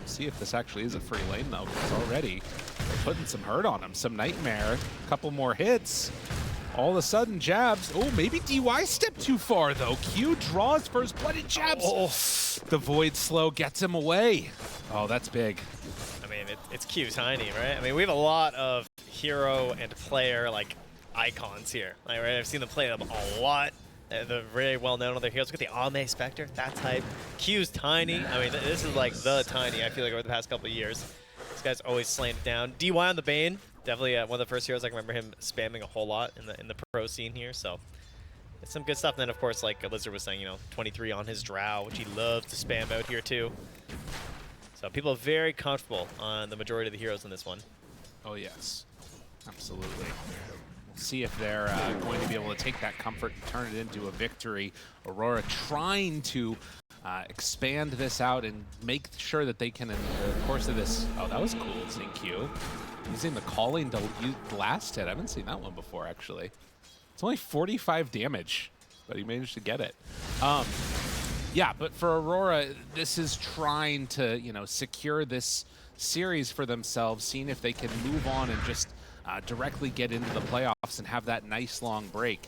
See if this actually is a free lane, though, because already they're putting some hurt on him. Some Nightmare, a couple more hits. All of a sudden, Jabs. Oh, maybe DY stepped too far, though. Q draws first blood at Jabs. Oh, the Void Slow gets him away. Oh, that's big. I mean, it's Q tiny, right? I mean, we have a lot of hero and player, like, icons here. Like, right? I've seen them play them a lot. They're very well known on their heroes. Look at the Ame Spectre, that type. Q's tiny. I mean, this is like the tiny, I feel like, over the past couple of years. This guy's always slaying it down. DY on the Bane. Definitely one of the first heroes I can remember him spamming a whole lot in the pro scene here. So it's some good stuff. And then, of course, like Lizard was saying, you know, 23 on his Drow, which he loves to spam out here too. So people are very comfortable on the majority of the heroes in this one. Oh, yes. Absolutely. We'll see if they're going to be able to take that comfort and turn it into a victory. Aurora trying to expand this out and make sure that they can, in the course of this... Oh, that was cool, XinQ. Using the calling to blast hit. I haven't seen that one before, actually. It's only 45 damage, but he managed to get it. Yeah, but for Aurora, this is trying to, you know, secure this series for themselves, seeing if they can move on and just directly get into the playoffs and have that nice long break.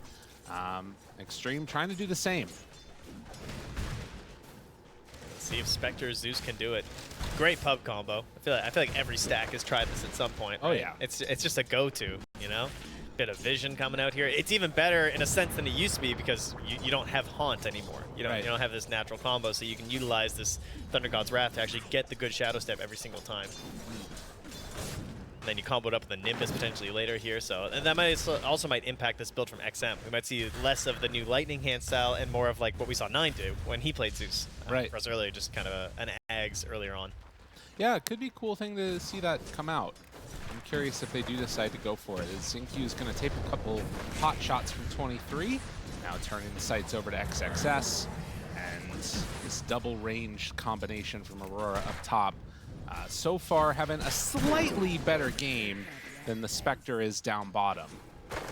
Xtreme trying to do the same. Let's see if Spectre Zeus can do it. Great pub combo. I feel like every stack has tried this at some point. Right? Oh yeah. It's just a go-to, you know? Bit of vision coming out here. It's even better in a sense than it used to be because you don't have Haunt anymore. You don't have this natural combo, so you can utilize this Thunder God's Wrath to actually get the good Shadow Step every single time. And then you combo it up with the Nimbus potentially later here, so and that might also impact this build from XM. We might see less of the new Lightning Hand style and more of like what we saw Nine do when he played Zeus. Right. For us earlier, just kind of an Ags earlier on. Yeah, it could be a cool thing to see that come out. I'm curious if they do decide to go for it. As Xinq is going to take a couple hot shots from 23, now turning the sights over to XXS, and this double range combination from Aurora up top. So far having a slightly better game than the Spectre is down bottom,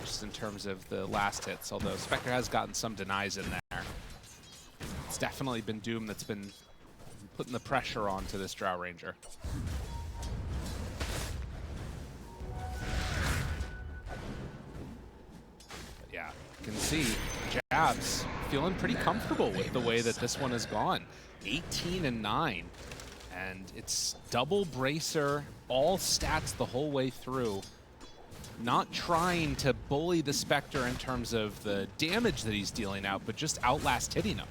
just in terms of the last hits, although Spectre has gotten some denies in there. It's definitely been Doom that's been putting the pressure onto this Drow Ranger. But yeah, you can see Jabs feeling pretty comfortable with the way that this one has gone. 18-9. And it's double bracer, all stats the whole way through. Not trying to bully the Spectre in terms of the damage that he's dealing out, but just outlast hitting him.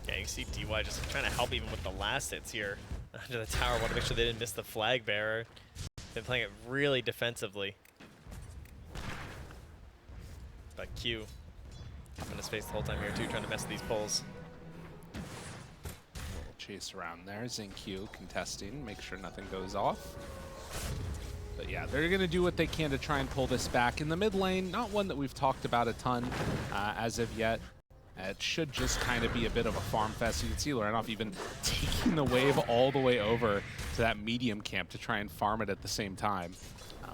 Yeah, you see DY just trying to help even with the last hits here under the tower. Want to make sure they didn't miss the flag bearer. Been playing it really defensively. But Q up in his face the whole time here too, trying to mess with these pulls. Chase around there. Xinq contesting, make sure nothing goes off. But yeah, they're going to do what they can to try and pull this back. In the mid lane, not one that we've talked about a ton as of yet. It should just kind of be a bit of a farm fest. You can see Lorenov even taking the wave all the way over to that medium camp to try and farm it at the same time,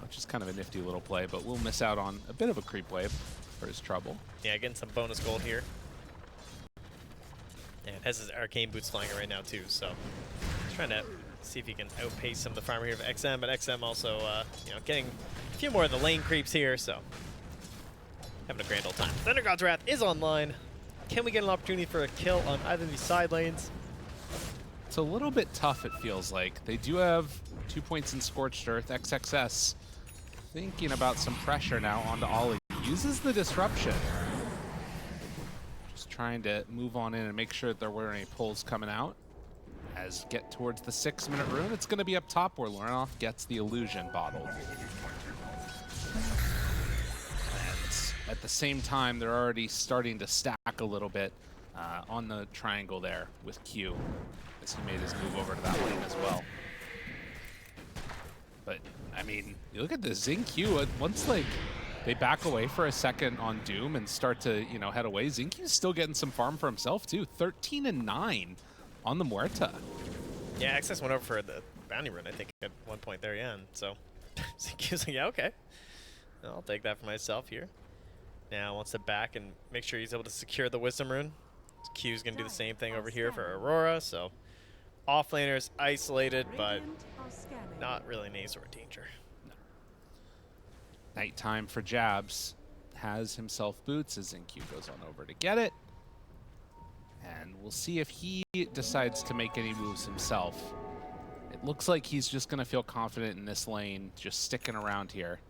which is kind of a nifty little play, but we'll miss out on a bit of a creep wave for his trouble. Yeah, getting some bonus gold here. And has his arcane boots flying right now too, so he's trying to see if he can outpace some of the farmer here of XM, but XM also, you know, getting a few more of the lane creeps here, so having a grand old time. Thunder God's Wrath is online. Can we get an opportunity for a kill on either of these side lanes? It's a little bit tough, it feels like. They do have 2 points in Scorched Earth. XXS thinking about some pressure now onto Ollie. Uses the disruption. Trying to move on in and make sure that there weren't any pulls coming out. As get towards the 6-minute rune, it's going to be up top where Lorenov gets the illusion bottled. And at the same time, they're already starting to stack a little bit on the triangle there with Q as he made his move over to that lane as well. But, I mean, you look at the Xinq, once like they back away for a second on Doom and start to, you know, head away. Xinq's still getting some farm for himself too. 13-9 on the Muerta. Yeah, Access went over for the bounty run, I think, at one point there, yeah. And so Xinq's like, yeah, okay. I'll take that for myself here. Now wants to back and make sure he's able to secure the Wisdom rune. Q's going to do the same thing over here for Aurora, so offlaners isolated, but not really any sort of danger. Nighttime for Jabs. Has himself boots as Xinq goes on over to get it. And we'll see if he decides to make any moves himself. It looks like he's just going to feel confident in this lane, just sticking around here.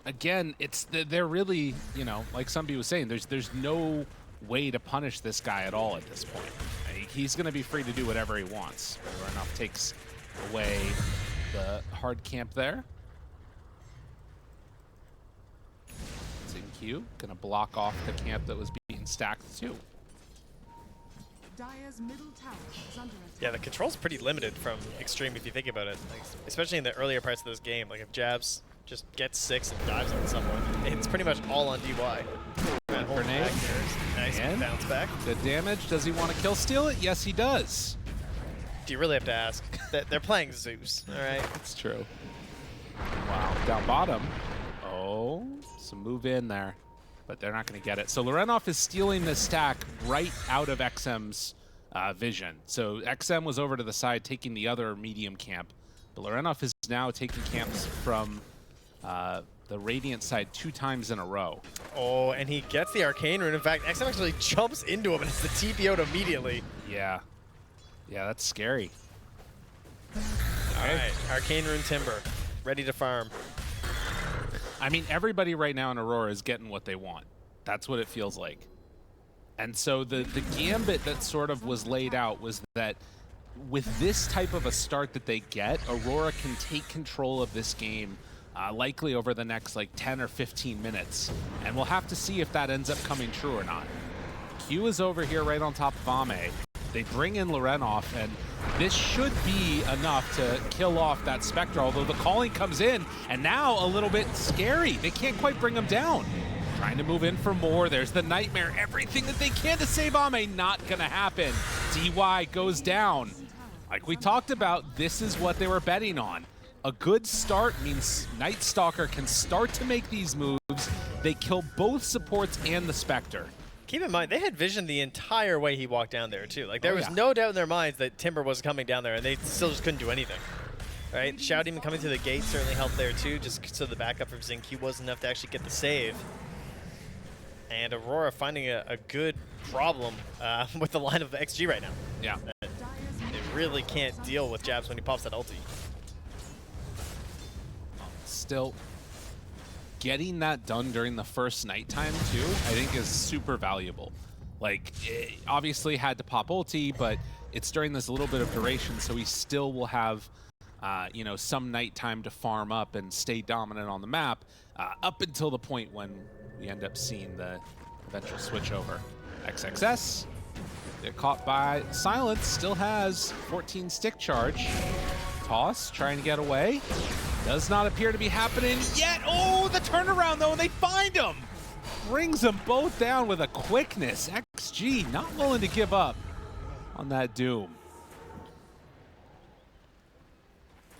Again, they're really, you know, like somebody was saying, there's no way to punish this guy at all at this point. He's going to be free to do whatever he wants. Runoff takes away the hard camp there. Xinq gonna block off the camp that was being stacked too. Dire's middle tower is under attack. Yeah, the control's pretty limited from Xtreme if you think about it, like, especially in the earlier parts of this game. Like if Jabs just gets 6 and dives on someone, it's pretty much all on DY. Grenade. Nice And bounce back. good damage. Does he want to kill steal it? Yes, he does. Do you really have to ask? They're playing Zeus, all right? It's true. Wow, down bottom. Oh, some move in there, but they're not going to get it. So Lorenov is stealing the stack right out of XM's vision. So XM was over to the side taking the other medium camp, but Lorenov is now taking camps from the Radiant side 2 times in a row. Oh, and he gets the Arcane Rune. In fact, XM actually jumps into him and it's the TP out immediately. Yeah. Yeah, that's scary. All right, Arcane Rune Timber, ready to farm. I mean, everybody right now in Aurora is getting what they want. That's what it feels like. And so the gambit that sort of was laid out was that with this type of a start that they get, Aurora can take control of this game likely over the next like 10 or 15 minutes. And we'll have to see if that ends up coming true or not. Q is over here right on top of Ame. They bring in Lorenov, and this should be enough to kill off that Spectre, although the calling comes in, and now a little bit scary. They can't quite bring him down. Trying to move in for more. There's the Nightmare. Everything that they can to save Ame, not gonna happen. DY goes down. Like we talked about, this is what they were betting on. A good start means Night Stalker can start to make these moves. They kill both supports and the Spectre. Keep in mind, they had vision the entire way he walked down there, too. Like, there was no doubt in their minds that Timber was coming down there, and they still just couldn't do anything. Right? Shout even coming through the gate certainly helped there, too, just so the backup from XinQ wasn't enough to actually get the save. And Aurora finding a good problem with the line of XG right now. Yeah. They really can't deal with jabs when he pops that ulti. Still, getting that done during the first nighttime too, I think is super valuable. Like, it obviously had to pop ulti, but it's during this little bit of duration, so he still will have, you know, some nighttime to farm up and stay dominant on the map up until the point when we end up seeing the eventual switch over. XXS, get caught by Silence, still has 14 stick charge. Toss, trying to get away. Does not appear to be happening yet. Oh, the turnaround though, and they find him. Brings them both down with a quickness. XG not willing to give up on that Doom.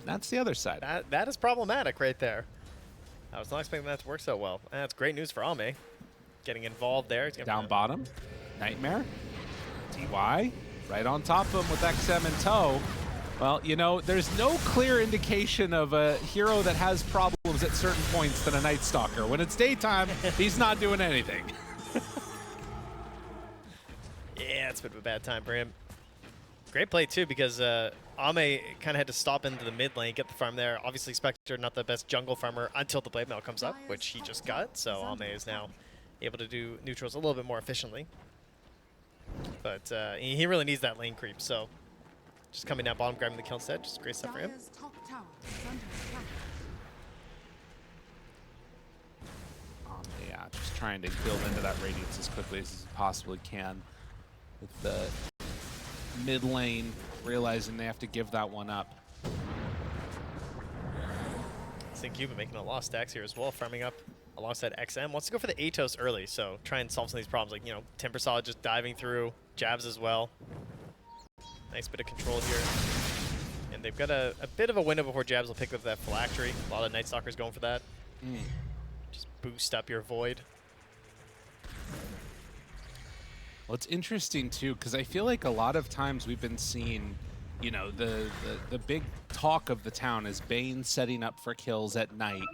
And that's the other side. That is problematic right there. I was not expecting that to work so well. That's great news for Ame. Getting involved there. Down bottom, Nightmare. DY, right on top of him with XM in tow. Well, you know, there's no clear indication of a hero that has problems at certain points than a Night Stalker. When it's daytime, he's not doing anything. Yeah, it's a bit of a bad time for him. Great play, too, because Ame kind of had to stop into the mid lane, get the farm there. Obviously, Spectre, not the best jungle farmer until the blade mail comes up, which he just got. So Ame is now able to do neutrals a little bit more efficiently. But he really needs that lane creep, so just coming down bottom, grabbing the kill instead, just great stuff for him. Dire's top tower is under attack. Yeah, just trying to build into that radiance as quickly as he possibly can. With the mid lane realizing they have to give that one up. XinQ been making a lot of stacks here as well, farming up alongside XM. Wants to go for the Atos early, so try and solve some of these problems. Like, you know, Timbersaw just diving through, jabs as well. Nice bit of control here. And they've got a bit of a window before jabs will pick up that phylactery. A lot of Night Stalkers going for that. Just boost up your void. Well, it's interesting too, because I feel like a lot of times we've been seeing, you know, the big talk of the town is Bane setting up for kills at night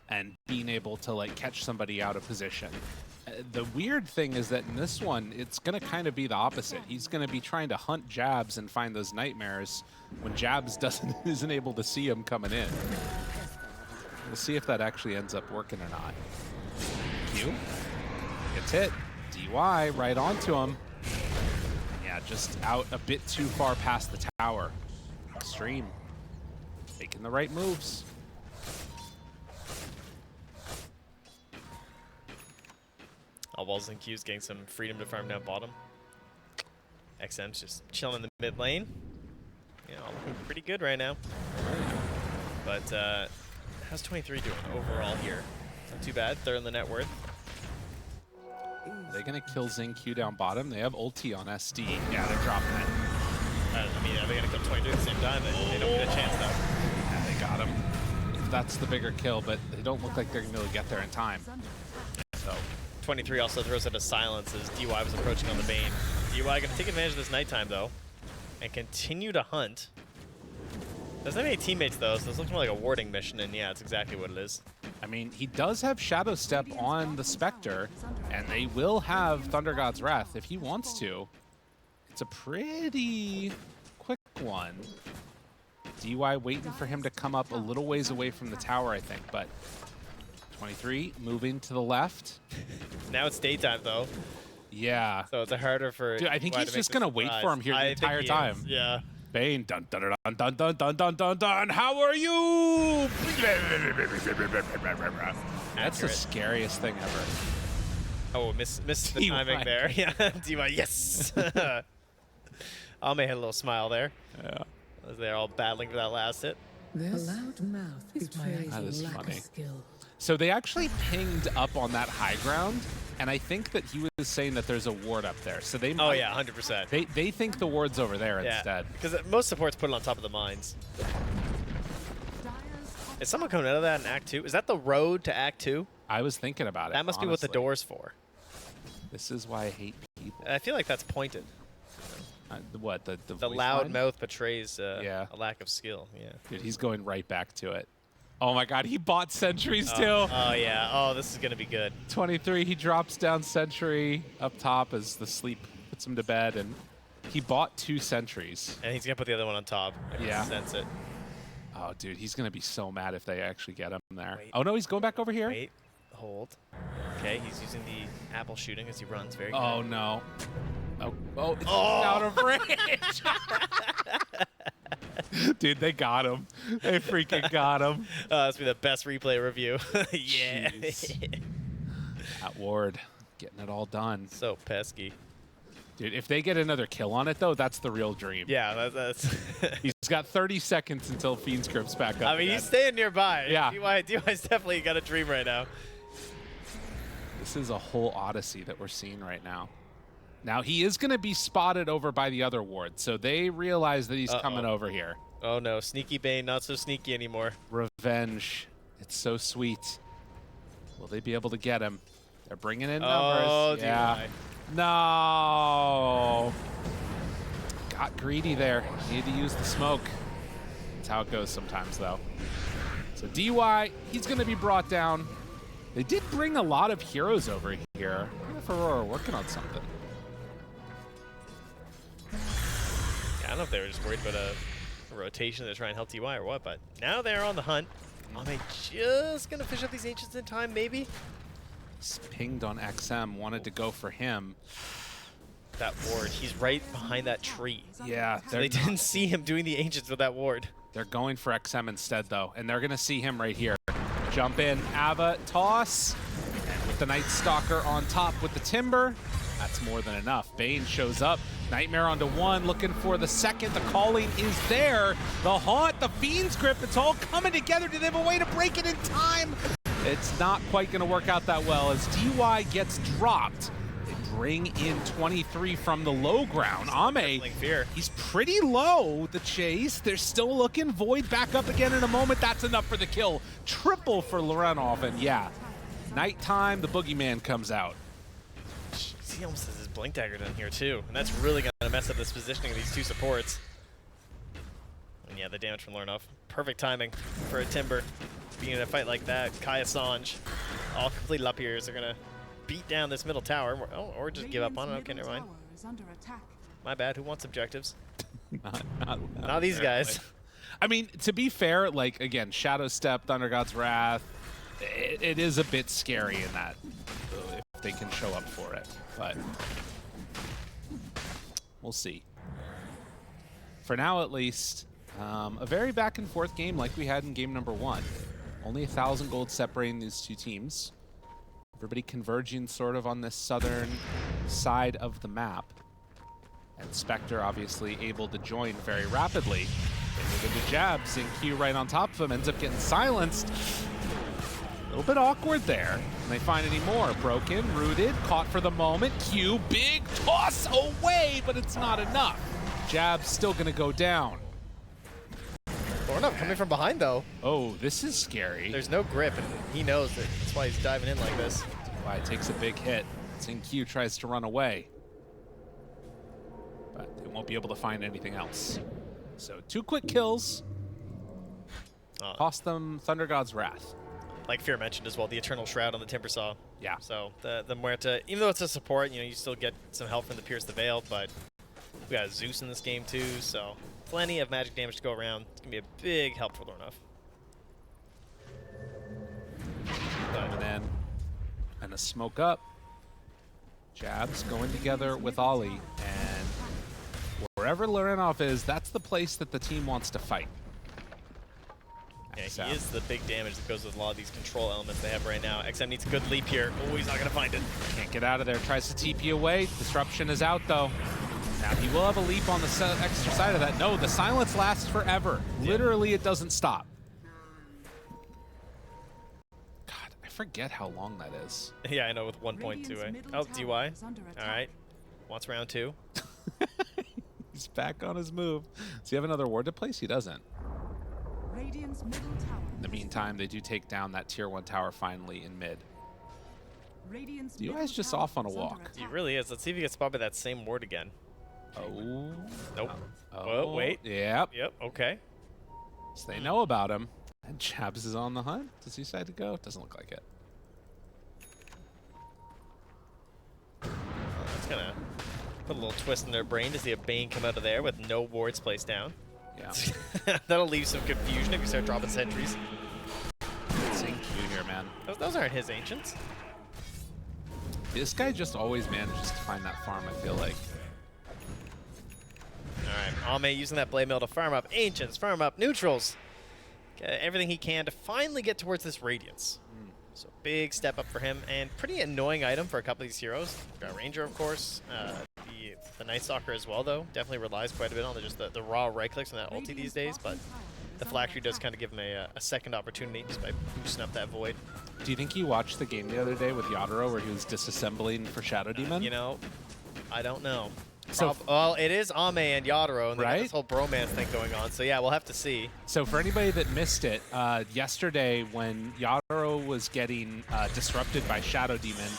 and being able to like catch somebody out of position. The weird thing is that in this one, it's going to kind of be the opposite. He's going to be trying to hunt Jabs and find those nightmares when Jabs isn't able to see him coming in. We'll see if that actually ends up working or not. Q gets hit. DY right onto him. Yeah, just out a bit too far past the tower. Xtreme making the right moves. All balls and Q's getting some freedom to farm down bottom. XM's just chilling in the mid lane. You know, looking pretty good right now. But how's 23 doing overall here? Not too bad. Third in the net worth. Are they going to kill XinQ down bottom? They have ulti on SD. Yeah, they're dropping it. I mean, are they going to kill 23 at the same time? They don't get a chance, though. Yeah, they got him. That's the bigger kill, but they don't look like they're going to be able to get there in time. So 23 also throws out a silence as DY was approaching on the Bane. DY going to take advantage of this nighttime, though, and continue to hunt. Doesn't have any teammates, though, so this looks more like a warding mission, and yeah, it's exactly what it is. I mean, he does have Shadow Step on the Spectre, and they will have Thunder God's Wrath if he wants to. It's a pretty quick one. DY waiting for him to come up a little ways away from the tower, I think, but 23 moving to the left. Now it's daytime, though, Yeah. so it's harder for Dude, I think DY he's to just make going the to wait surprise. for him here the I think entire he time. is, yeah. Bane, dun dun dun dun dun dun dun dun dun. How are you? That's the Accurate. scariest thing ever. Oh, missed the DY. timing there. Yeah, DY, yes. Ame had a little smile there. Yeah. As they're all battling for that last hit. This A loud mouth betrays That is lack funny. of skill. So they actually pinged up on that high ground, and I think that he was saying that there's a ward up there. So they Oh might, yeah, 100%. they think the ward's over there Yeah, instead. because most supports put it on top of the mines. Is someone coming out of that in Act 2? Is that the road to Act 2? I was thinking about it. That must be what the honestly. door's for. This is why I hate people. I feel like that's pointed. What the The voice loud line? mouth betrays Yeah. a lack of skill. Yeah. Dude, he's going right back to it. Oh my God, he bought sentries too. Oh yeah. Oh, this is gonna be good. 23, he drops down sentry up top as the sleep puts him to bed, and he bought 2 sentries. And he's gonna put the other one on top. I can Yeah. sense it. Oh, dude, he's gonna be so mad if they actually get him there. Wait. Oh no, he's going back over here. Wait. Hold. Okay, he's using the apple shooting as he runs. Very good. Oh no. Oh, it's out of range. Dude, they got him. They freaking got him. That's be the best replay review. Yeah. Jeez. That ward, getting it all done. So pesky. Dude, if they get another kill on it though, that's the real dream. Yeah, that's. He's got 30 seconds until Fiend Script's back up. I mean, again. he's staying nearby. Yeah. DY's definitely got a dream right now. This is a whole odyssey that we're seeing right now. Now, he is going to be spotted over by the other ward, so they realize that he's coming over here. Oh no, Sneaky Bane, not so sneaky anymore. Revenge. It's so sweet. Will they be able to get him? They're bringing in Oh, numbers. Yeah. No. Got greedy there. Needed to use the smoke. That's how it goes sometimes, though. So DY, he's going to be brought down. They did bring a lot of heroes over here. I wonder if Aurora are working on something. I don't know if they were just worried about a rotation to try and help TY or what, but now they're on the hunt. Are they just going to fish up these ancients in time, maybe? Pinged on XM, wanted to go for him. That ward, he's right behind that tree. Yeah, They didn't see him doing the ancients with that ward. They're going for XM instead, though, and they're going to see him right here. Jump in, Ava, toss, and with the Night Stalker on top with the Timber, that's more than enough. Bane shows up, Nightmare onto 1, looking for the second. The calling is there. The Haunt, the Fiend's Grip, it's all coming together. Do they have a way to break it in time? It's not quite going to work out that well as DY gets dropped. They bring in 23 from the low ground. Ame, Fear. he's pretty low, the chase. They're still looking. Void back up again in a moment. That's enough for the kill. Triple for Lorenov, and yeah, nighttime, the boogeyman comes out. He almost has his blink dagger down here too, and that's really going to mess up this positioning of these two supports. And yeah, the damage from Lorenov. Perfect timing for a Timber. Being in a fight like that, Kai Assange, all completed up here, are going to beat down this middle tower, or just give up on it. Okay, never mind. Is under attack. My bad. Who wants objectives? Not These guys. I mean, to be fair, like, again, Shadow Step, Thunder God's Wrath, it is a bit scary in that, if they can show up for it. But we'll see. For now, at least, a very back-and-forth game like we had in game number 1. Only 1,000 gold separating these two teams. Everybody converging sort of on this southern side of the map. And Spectre obviously able to join very rapidly. They move into jabs, and Q right on top of him ends up getting silenced. A little bit awkward there. Can they find any more? Broken, rooted, caught for the moment. Q, big toss away, but it's not enough. Jab's still gonna go down. Lorenov coming from behind though. Oh, this is scary. There's no grip, and he knows that. That's why he's diving in like this. Why it takes a big hit. Sing Q tries to run away. But they won't be able to find anything else. So 2 quick kills. Cost them Thunder God's Wrath. Like Fear mentioned as well, the Eternal Shroud on the Timber Saw. Yeah. So the Muerta, even though it's a support, you still get some help from the Pierce the Veil, but we got Zeus in this game too, so plenty of magic damage to go around. It's gonna be a big help for Lorenov. Coming in. And a smoke up. Jabs going together with Ollie. And wherever Lorenov is, that's the place that the team wants to fight. Yeah, he is the big damage that goes with a lot of these control elements they have right now. XM needs a good leap here. Oh, he's not going to find it. Can't get out of there. Tries to TP away. Disruption is out, though. Now he will have a leap on the extra side of that. No, the silence lasts forever. Literally, it doesn't stop. God, I forget how long that is. Yeah, I know with 1.2. Eh? Oh, DY. All right. Wants round 2. He's back on his move. Does he have another ward to place? He doesn't. Radiant's middle tower. In the meantime, they do take down that tier 1 tower finally in mid. Radiant's DY middle is just tower off on a is under walk. He attack. really is. Let's see if he gets spotted by that same ward again. Oh. Nope. Oh, Whoa, wait. Yep. Yep, okay. So they know about him. And Chabs is on the hunt. Does he decide to go? Doesn't look like it. That's going to put a little twist in their brain to see a Bane come out of there with no wards placed down. Yeah. That'll leave some confusion if you start dropping sentries. Seeing Q here, man. Those aren't his ancients. This guy just always manages to find that farm, I feel like. All right, Ame using that blade mill to farm up ancients, farm up neutrals. Get everything he can to finally get towards this radiance. So big step up for him, and pretty annoying item for a couple of these heroes. Got Ranger, of course. The Night Stalker as well, though. Definitely relies quite a bit on the raw right clicks on that ulti these days, but the Flak Tree does kind of give him a second opportunity just by boosting up that void. Do you think he watched the game the other day with Yadro where he was disassembling for Shadow Demon? You know, I don't know. So well, it is Ame and Yadro, and they got Right? this whole bromance thing going on. So yeah, we'll have to see. So for anybody that missed it, yesterday when Yadro was getting disrupted by Shadow Demon,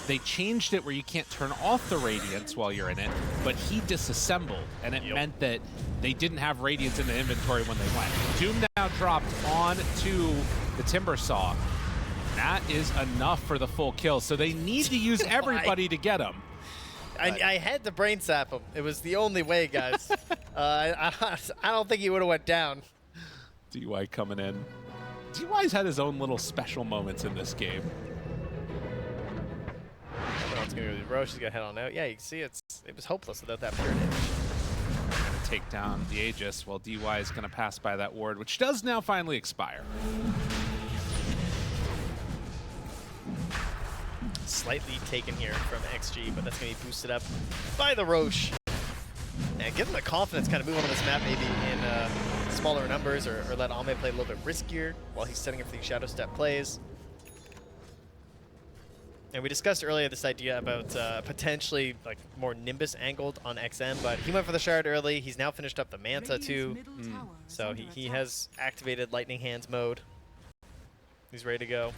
they changed it where you can't turn off the Radiance while you're in it, but he disassembled, and it meant that they didn't have Radiance in the inventory when they went. Doom now dropped onto the Timber Saw. That is enough for the full kill, so they need to use everybody to get him. I had to brain sap him. It was the only way, guys. I don't think he would have went down. DY coming in. DY's had his own little special moments in this game. It's gonna go to Roche. He's gonna head on out. Yeah, you can see it was hopeless without that pure damage. Gonna take down the Aegis while DY is gonna pass by that ward, which does now finally expire. Slightly taken here from XG, but that's going to be boosted up by the Roche. And give him the confidence kind of move on this map maybe in smaller numbers or let Ame play a little bit riskier while he's setting up for these Shadow Step plays. And we discussed earlier this idea about potentially like more Nimbus angled on XM, but he went for the Shard early. He's now finished up the Manta too. So he has activated Lightning Hands mode. He's ready to go.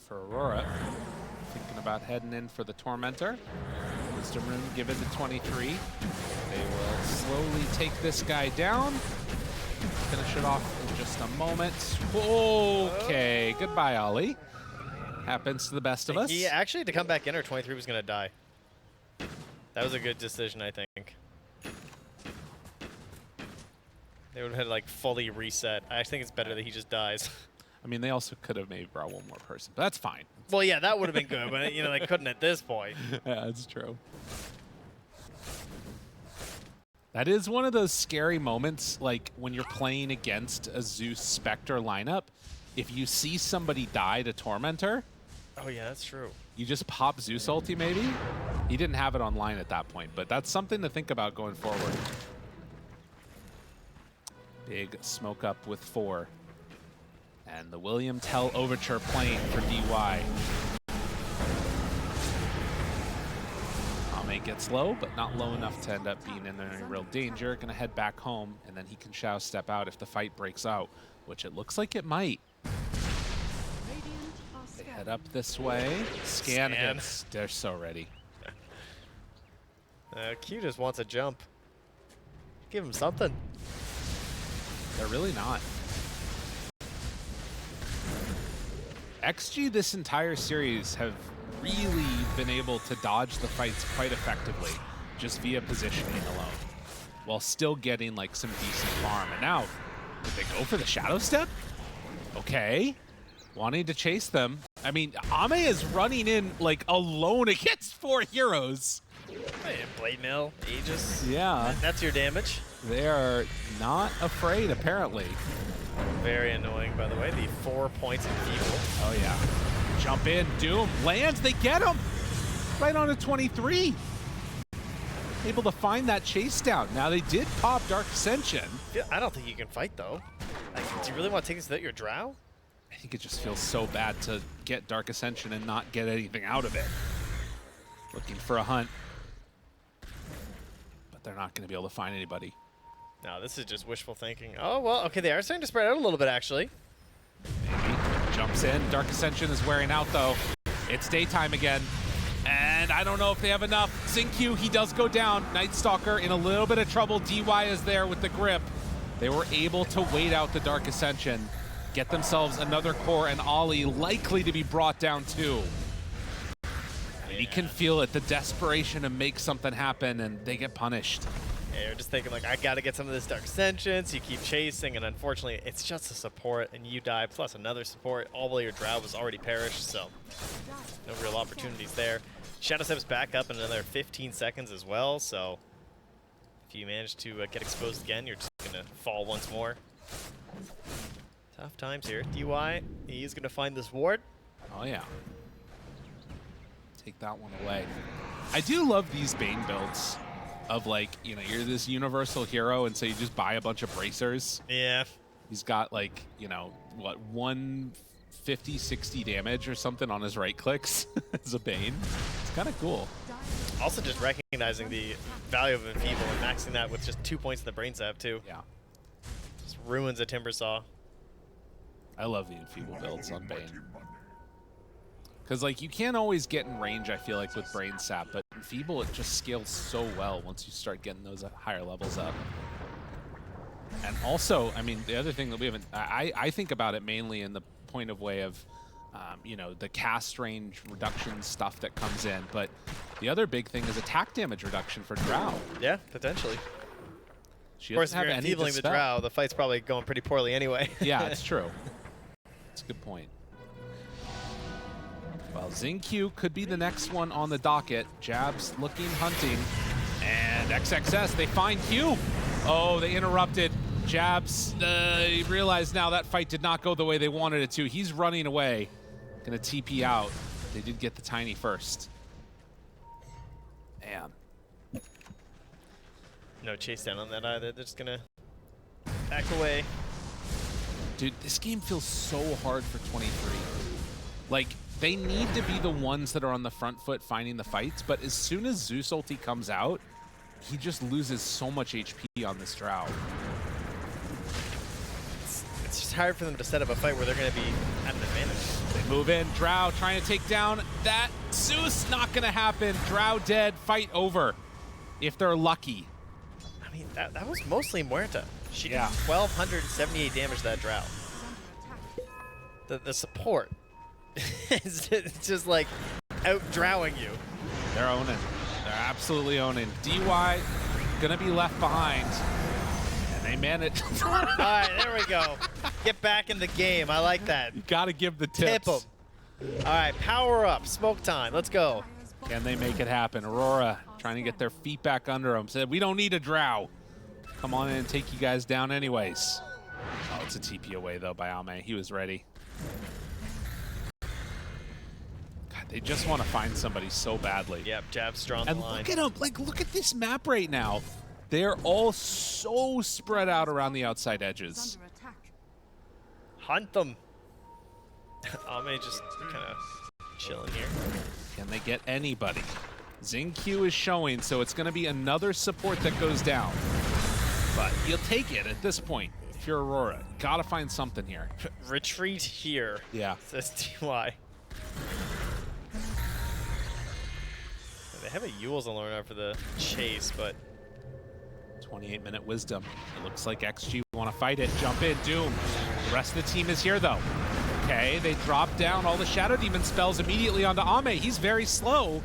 For Aurora, thinking about heading in for the Tormentor. Wisdom Rune given to 23. They will slowly take this guy down. Finish it off in just a moment. Okay, goodbye, Ollie. Happens to the best of us. He actually, to come back in, or 23 was going to die. That was a good decision, I think. They would have had like fully reset. I think it's better that he just dies. I mean, they also could have maybe brought one more person, but that's fine. Well, yeah, that would have been good, but you know, they couldn't at this point. Yeah, that's true. That is one of those scary moments, like when you're playing against a Zeus Spectre lineup. If you see somebody die to Tormentor, Oh yeah, that's true. you just pop Zeus ulti maybe. He didn't have it online at that point, but that's something to think about going forward. Big smoke up with 4. And the William Tell Overture playing for DY. Ame gets low, but not low enough to end up being in any real danger. Gonna head back home, and then he can Shao step out if the fight breaks out, which it looks like it might. They head up this way. Scan hits. They're so ready. Q just wants a jump. Give him something. They're really not. XG this entire series have really been able to dodge the fights quite effectively, just via positioning alone, while still getting like some decent farm. And now, did they go for the Shadow Step? Okay. Wanting to chase them. I mean, Ame is running in like alone against 4 heroes. Hey, Blade Mill, Aegis. Yeah. That's your damage. They are not afraid, apparently. Very annoying, by the way. The 4 points in Feeble. Oh, yeah. Jump in. Doom lands. They get him. Right on a 23. Able to find that chase down. Now they did pop Dark Ascension. I don't think you can fight, though. Like, do you really want to take this without your drow? I think it just feels so bad to get Dark Ascension and not get anything out of it. Looking for a hunt. But they're not going to be able to find anybody. No, this is just wishful thinking. Oh, well, okay, they are starting to spread out a little bit, actually. Maybe. Jumps in. Dark Ascension is wearing out, though. It's daytime again. And I don't know if they have enough. Xingqiu, he does go down. Night Stalker in a little bit of trouble. DY is there with the grip. They were able to wait out the Dark Ascension, get themselves another core, and Ollie likely to be brought down too. And you can feel it, the desperation to make something happen, and they get punished. Yeah, you're just thinking, like, I got to get some of this Dark Ascension, so you keep chasing, and unfortunately, it's just a support, and you die, plus another support. All while your drow was already perished, so no real opportunities there. Shadow Step's back up in another 15 seconds as well, so if you manage to get exposed again, you're just going to fall once more. Tough times here. DY, he's going to find this ward. Oh, yeah. Take that one away. I do love these Bane builds of, like, you know, you're this universal hero, and so you just buy a bunch of bracers. Yeah. He's got, like, you know, what, 150, 60 damage or something on his right clicks as a Bane. It's kind of cool. Also just recognizing the value of Enfeeble and maxing that with just 2 points in the brain sap, too. Yeah. Just ruins a Timbersaw. I love the Enfeeble builds on Bane. Because, like, you can't always get in range, I feel like, with Brain Sap, but Enfeeble, it just scales so well once you start getting those higher levels up. And also, I mean, the other thing that we haven't... I think about it mainly in the point of way of, you know, the cast range reduction stuff that comes in, but the other big thing is attack damage reduction for Drow. Yeah, potentially. She Of course, if doesn't you're have any enfeebling the dispel. drow, the fight's probably going pretty poorly anyway. Yeah, it's true. It's a good point. Well, Xingqiu could be the next one on the docket. Jabs looking, hunting. And XXS, they find Q. Oh, they interrupted. Jabs, realized now that fight did not go the way they wanted it to. He's running away. Gonna TP out. They did get the Tiny first. Man. No chase down on that either. They're just gonna back away. Dude, this game feels so hard for 23. Like, they need to be the ones that are on the front foot finding the fights, but as soon as Zeus ulti comes out, he just loses so much HP on this Drow. It's just hard for them to set up a fight where they're gonna be at an advantage. They move in. Drow trying to take down that Zeus. Not going to happen. Drow dead. Fight over. If they're lucky. I mean, that was mostly Muerta. She did Yeah. 1,278 damage to that drow. The support is just like out-drowing you. They're owning. They're absolutely owning. DY going to be left behind. And they manage. All right, there we go. Get back in the game. I like that. Got to give the Tip tips. them. All right, power up. Smoke time. Let's go. Can they make it happen? Aurora trying to get their feet back under them. Said, we don't need a Drow. Come on in and take you guys down anyways. Oh, it's a TP away, though, by Ame. He was ready. God, they just want to find somebody so badly. Yep, jab strong And line. look at them. Like, look at this map right now. They're all so spread out around the outside edges. Under attack. Hunt them. Ame just kind of chilling here. Can they get anybody? Xingqiu is showing, so it's going to be another support that goes down. But you'll take it at this point. If you're Aurora, got to find something here. Retreat here, Yeah. says DY. They have a Yule's and Lorna for the chase, but 28-minute wisdom. It looks like XG want to fight it. Jump in, Doom. The rest of the team is here, though. Okay, they drop down all the Shadow Demon spells immediately onto Ame. He's very slow.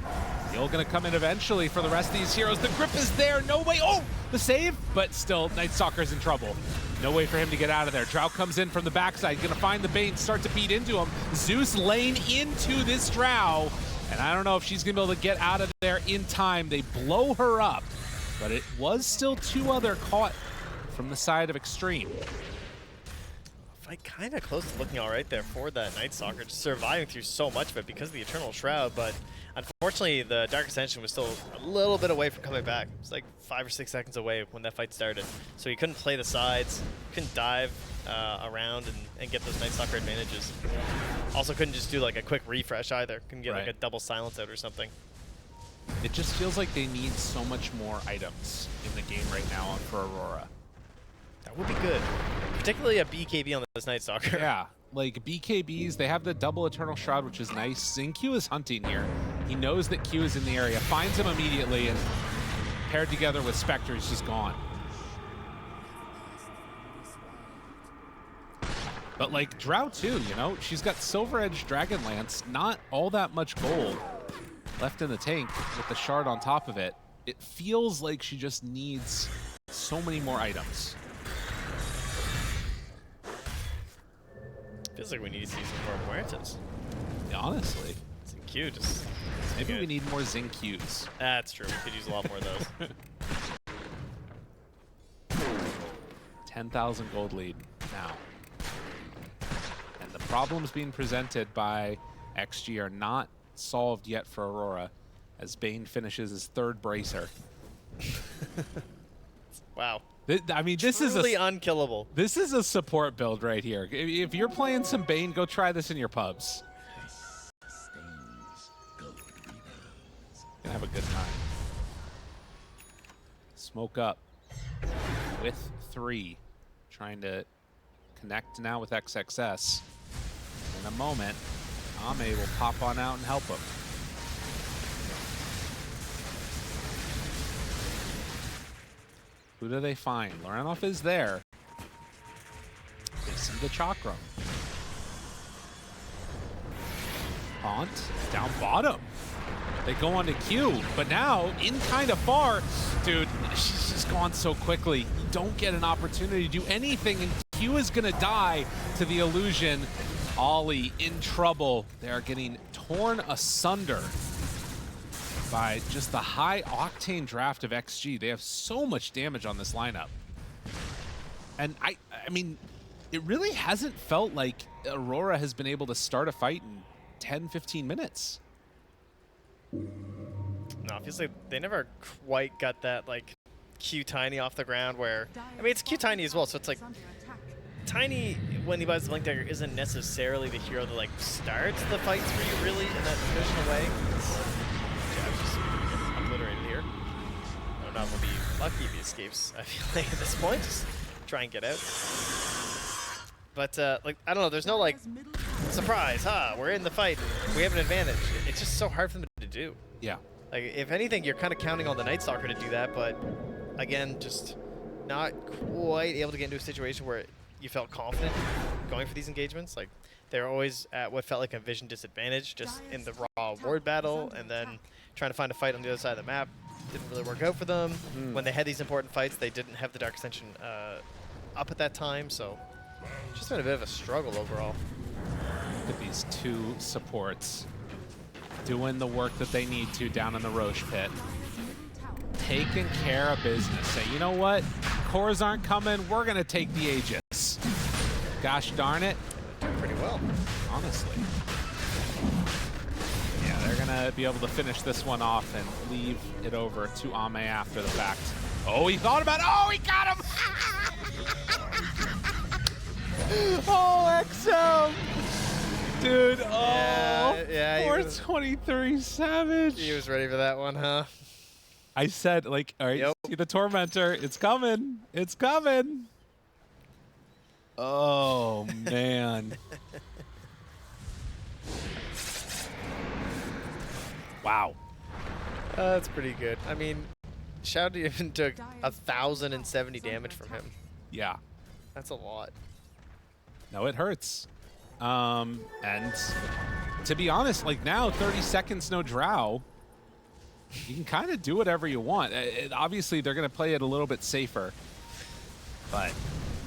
He'll gonna come in eventually for the rest of these heroes. The grip is there, no way. Oh, the save, but still, Night Stalker's in trouble. No way for him to get out of there. Drow comes in from the backside, gonna find the Bane, start to beat into him. Zeus lane into this Drow, and I don't know if she's gonna be able to get out of there in time. They blow her up, but it was still two other caught from the side of Xtreme. fight kind of close to looking all right there for that Night Stalker, just surviving through so much of it because of the Eternal Shroud, but unfortunately the Dark Ascension was still a little bit away from coming back. It was like 5 or 6 seconds away when that fight started, so he couldn't play the sides, couldn't dive around and get those Night Stalker advantages. Also couldn't just do like a quick refresh either, couldn't get like a double silence out or something. It just feels like they need so much more items in the game right now for Aurora. That would be good, particularly a BKB on this Night Stalker. Yeah, like BKBs, they have the double Eternal Shroud, which is nice. Xingqiu is hunting here. He knows that Q is in the area, finds him immediately, and paired together with Spectre, he's just gone. But like Drow too, you know, she's got Silver Edge Dragonlance, not all that much gold left in the tank with the shard on top of it. It feels like she just needs so many more items. Feels like we need to see some more Muertas. Yeah, honestly. Xingqiu just... Maybe we need more Xingqius. That's true. We could use a lot more of those. 10,000 gold lead now. And the problems being presented by XG are not solved yet for Aurora as Bane finishes his 3rd bracer. Wow. I mean, this is truly unkillable. This is a support build right here. If you're playing some Bane, go try this in your pubs. Gonna have a good time. Smoke up with 3. Trying to connect now with XXS. In a moment, Ame will pop on out and help him. Who do they find? Lorenov is there. They see the Chakram. Haunt down bottom. They go on to Q, but now in kind of far. Dude, she's just gone so quickly. You don't get an opportunity to do anything, and Q is gonna die to the illusion. Ollie in trouble. They are getting torn asunder by just the high octane draft of XG. They have so much damage on this lineup. And I mean, it really hasn't felt like Aurora has been able to start a fight in 10, 15 minutes. No, it feels like they never quite got that like Q Tiny off the ground where, I mean, it's Q Tiny as well, so it's like Tiny, when he buys the Blink Dagger, isn't necessarily the hero that like starts the fights for you really in that traditional way. Jab's just obliterated here. I don't know if he'll be lucky if he escapes, I feel like at this point. Just try and get out. But like, I don't know, there's no like surprise, we're in the fight, we have an advantage. It's just so hard for them to do. Yeah. Like, if anything, you're kind of counting on the Night Stalker to do that, but again, just not quite able to get into a situation where you felt confident going for these engagements. Like, they're always at what felt like a vision disadvantage, just in the raw ward battle, and then trying to find a fight on the other side of the map didn't really work out for them. When they had these important fights, they didn't have the Dark Ascension up at that time, so just been a bit of a struggle overall. Look at these 2 supports doing the work that they need to down in the Roche pit. Taking care of business. Say, you know what? Cores aren't coming. We're going to take the Aegis. Gosh darn it. Doing pretty well. Honestly. Yeah, they're going to be able to finish this one off and leave it over to Ame after the fact. Oh, he thought about it. Oh, he got him. Oh, XM. Dude, oh. Yeah, 423 Savage. He was ready for that one, huh? I said, like, all right, see the Tormentor. It's coming. It's coming. Oh, man. Wow. That's pretty good. I mean, Shao even took 1,070 damage from him. Yeah. That's a lot. No, it hurts. And to be honest, like now, 30 seconds, no drow. You can kind of do whatever you want. Obviously, they're going to play it a little bit safer. But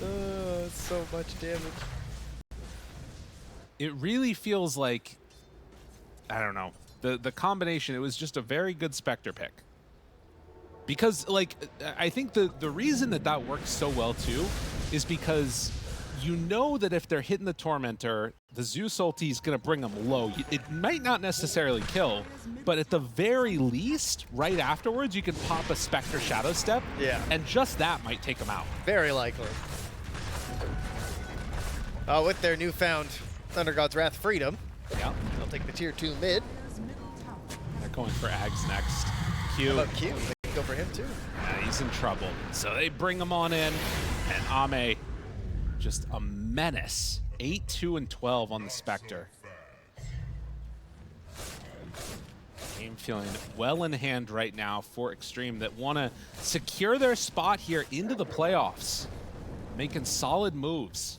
it's so much damage. It really feels like, I don't know, the combination, it was just a very good Spectre pick. Because, like, I think the reason that works so well, too, is because you know that if they're hitting the Tormentor, the Zeus ulti is going to bring them low. It might not necessarily kill, but at the very least, right afterwards, you can pop a Spectre Shadow Step, and just that might take them out. Very likely. With their newfound Thunder God's Wrath freedom, Yeah, they'll take the tier 2 mid. they're going for Ags next. Q. How about Q? They can go for him too. Yeah, he's in trouble. So they bring him on in, and Ame, just a menace. 8, 2, and 12 on the Spectre. Game feeling well in hand right now for Xtreme that want to secure their spot here into the playoffs. Making solid moves.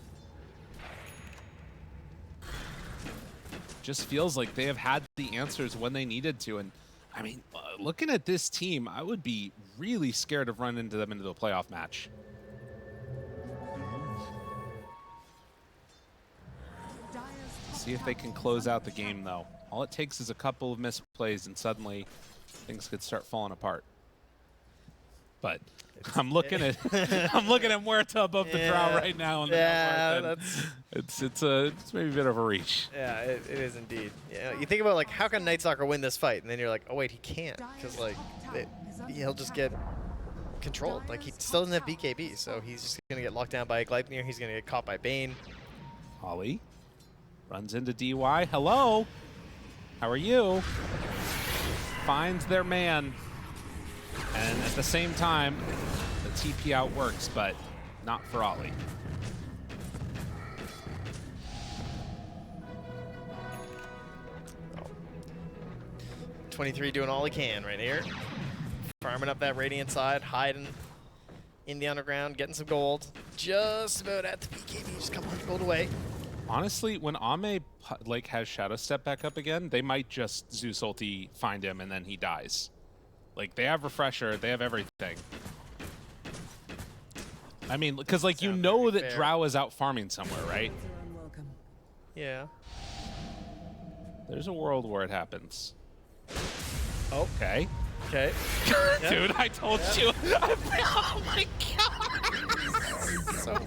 Just feels like they have had the answers when they needed to. And I mean, looking at this team, I would be really scared of running into them into the playoff match. See if they can close out the game, though. All it takes is a couple of misplays, and suddenly things could start falling apart. But I'm looking at Muerta above the draw right now. It's maybe a bit of a reach. Yeah, it is indeed. Yeah, you think about like how can Night Stalker win this fight, and then you're like, oh wait, he can't, because like he'll just get controlled. Like he still doesn't have BKB, so he's just gonna get locked down by Gleipnir. He's gonna get caught by Bane. Ollie runs into DY. Hello, how are you? Finds their man. And at the same time, the TP out works, but not for Ollie. Oh. 23 doing all he can right here. Farming up that Radiant side, hiding in the underground, getting some gold. Just about at the BKB, just a couple hundred gold away. Honestly, when Ame like has Shadow Step back up again, they might just Zeus ulti find him and then he dies. Like, they have Refresher, they have everything. I mean, because, like, you know that Drow is out farming somewhere, right? Yeah. There's a world where it happens. Oh. Okay. Okay. Dude, I told you. Oh, my God. So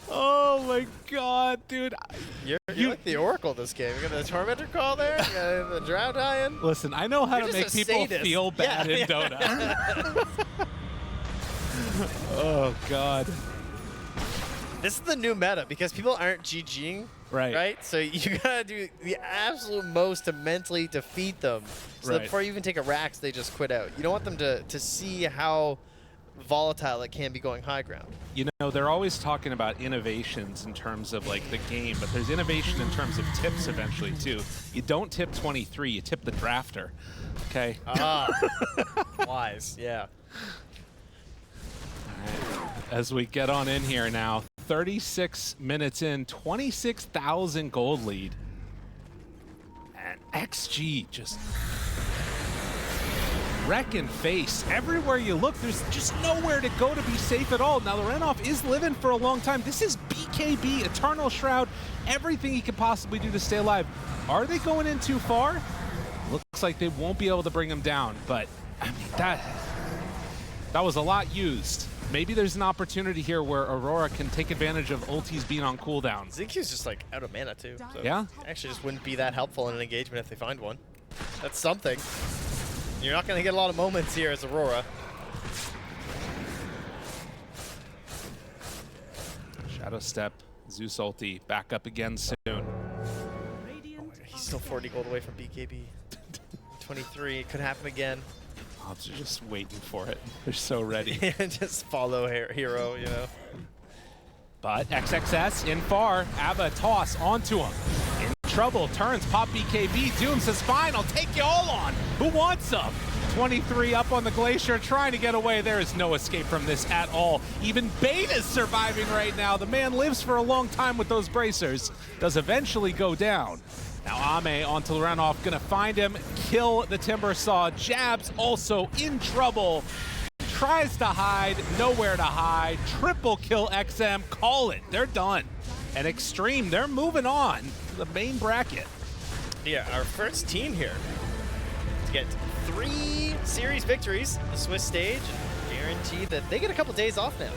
oh, my God, dude. You're like the Oracle this game. You got the Tormentor call there, you got the Drow dying. Listen, I know how to make people sadist. feel bad in Dota. Oh, God. This is the new meta because people aren't GGing. Right. So you gotta do the absolute most to mentally defeat them. So that before you even take a Rax, they just quit out. You don't want them to see how volatile it can be going high ground. You know, they're always talking about innovations in terms of like the game, but there's innovation in terms of tips eventually too. You don't tip 23, you tip the drafter. Okay. Wise, yeah. As we get on in here now, 36 minutes in, 26,000 gold lead. And XG just wrecking face. Everywhere you look, there's just nowhere to go to be safe at all. Now, Lorenov is living for a long time. This is BKB, Eternal Shroud, everything he could possibly do to stay alive. Are they going in too far? Looks like they won't be able to bring him down, but I mean, that was a lot used. Maybe there's an opportunity here where Aurora can take advantage of ultis being on cooldown. ZQ's just like out of mana too. So yeah. Actually just wouldn't be that helpful in an engagement if they find one. That's something. You're not going to get a lot of moments here as Aurora. Shadow Step, Zeus ulti, back up again soon. Oh my God, he's still 40 gold away from BKB. 23, it could happen again. Mobs are just waiting for it. They're so ready. Just follow hero, you know. But XXS in far, Abba toss onto him. In trouble, turns, pop BKB. Doom says, fine, I'll take you all on. Who wants them? 23 up on the glacier, trying to get away. There is no escape from this at all. Even Bane is surviving right now. The man lives for a long time with those bracers. Does eventually go down. Now Ame onto Lorenov, gonna find him, kill the Timber Saw. Jabs also in trouble. Tries to hide, nowhere to hide. Triple kill XM, call it, they're done. And Xtreme, they're moving on to the main bracket. Yeah, our first team here to get 3 series victories, the Swiss stage, guarantee that they get a couple days off now.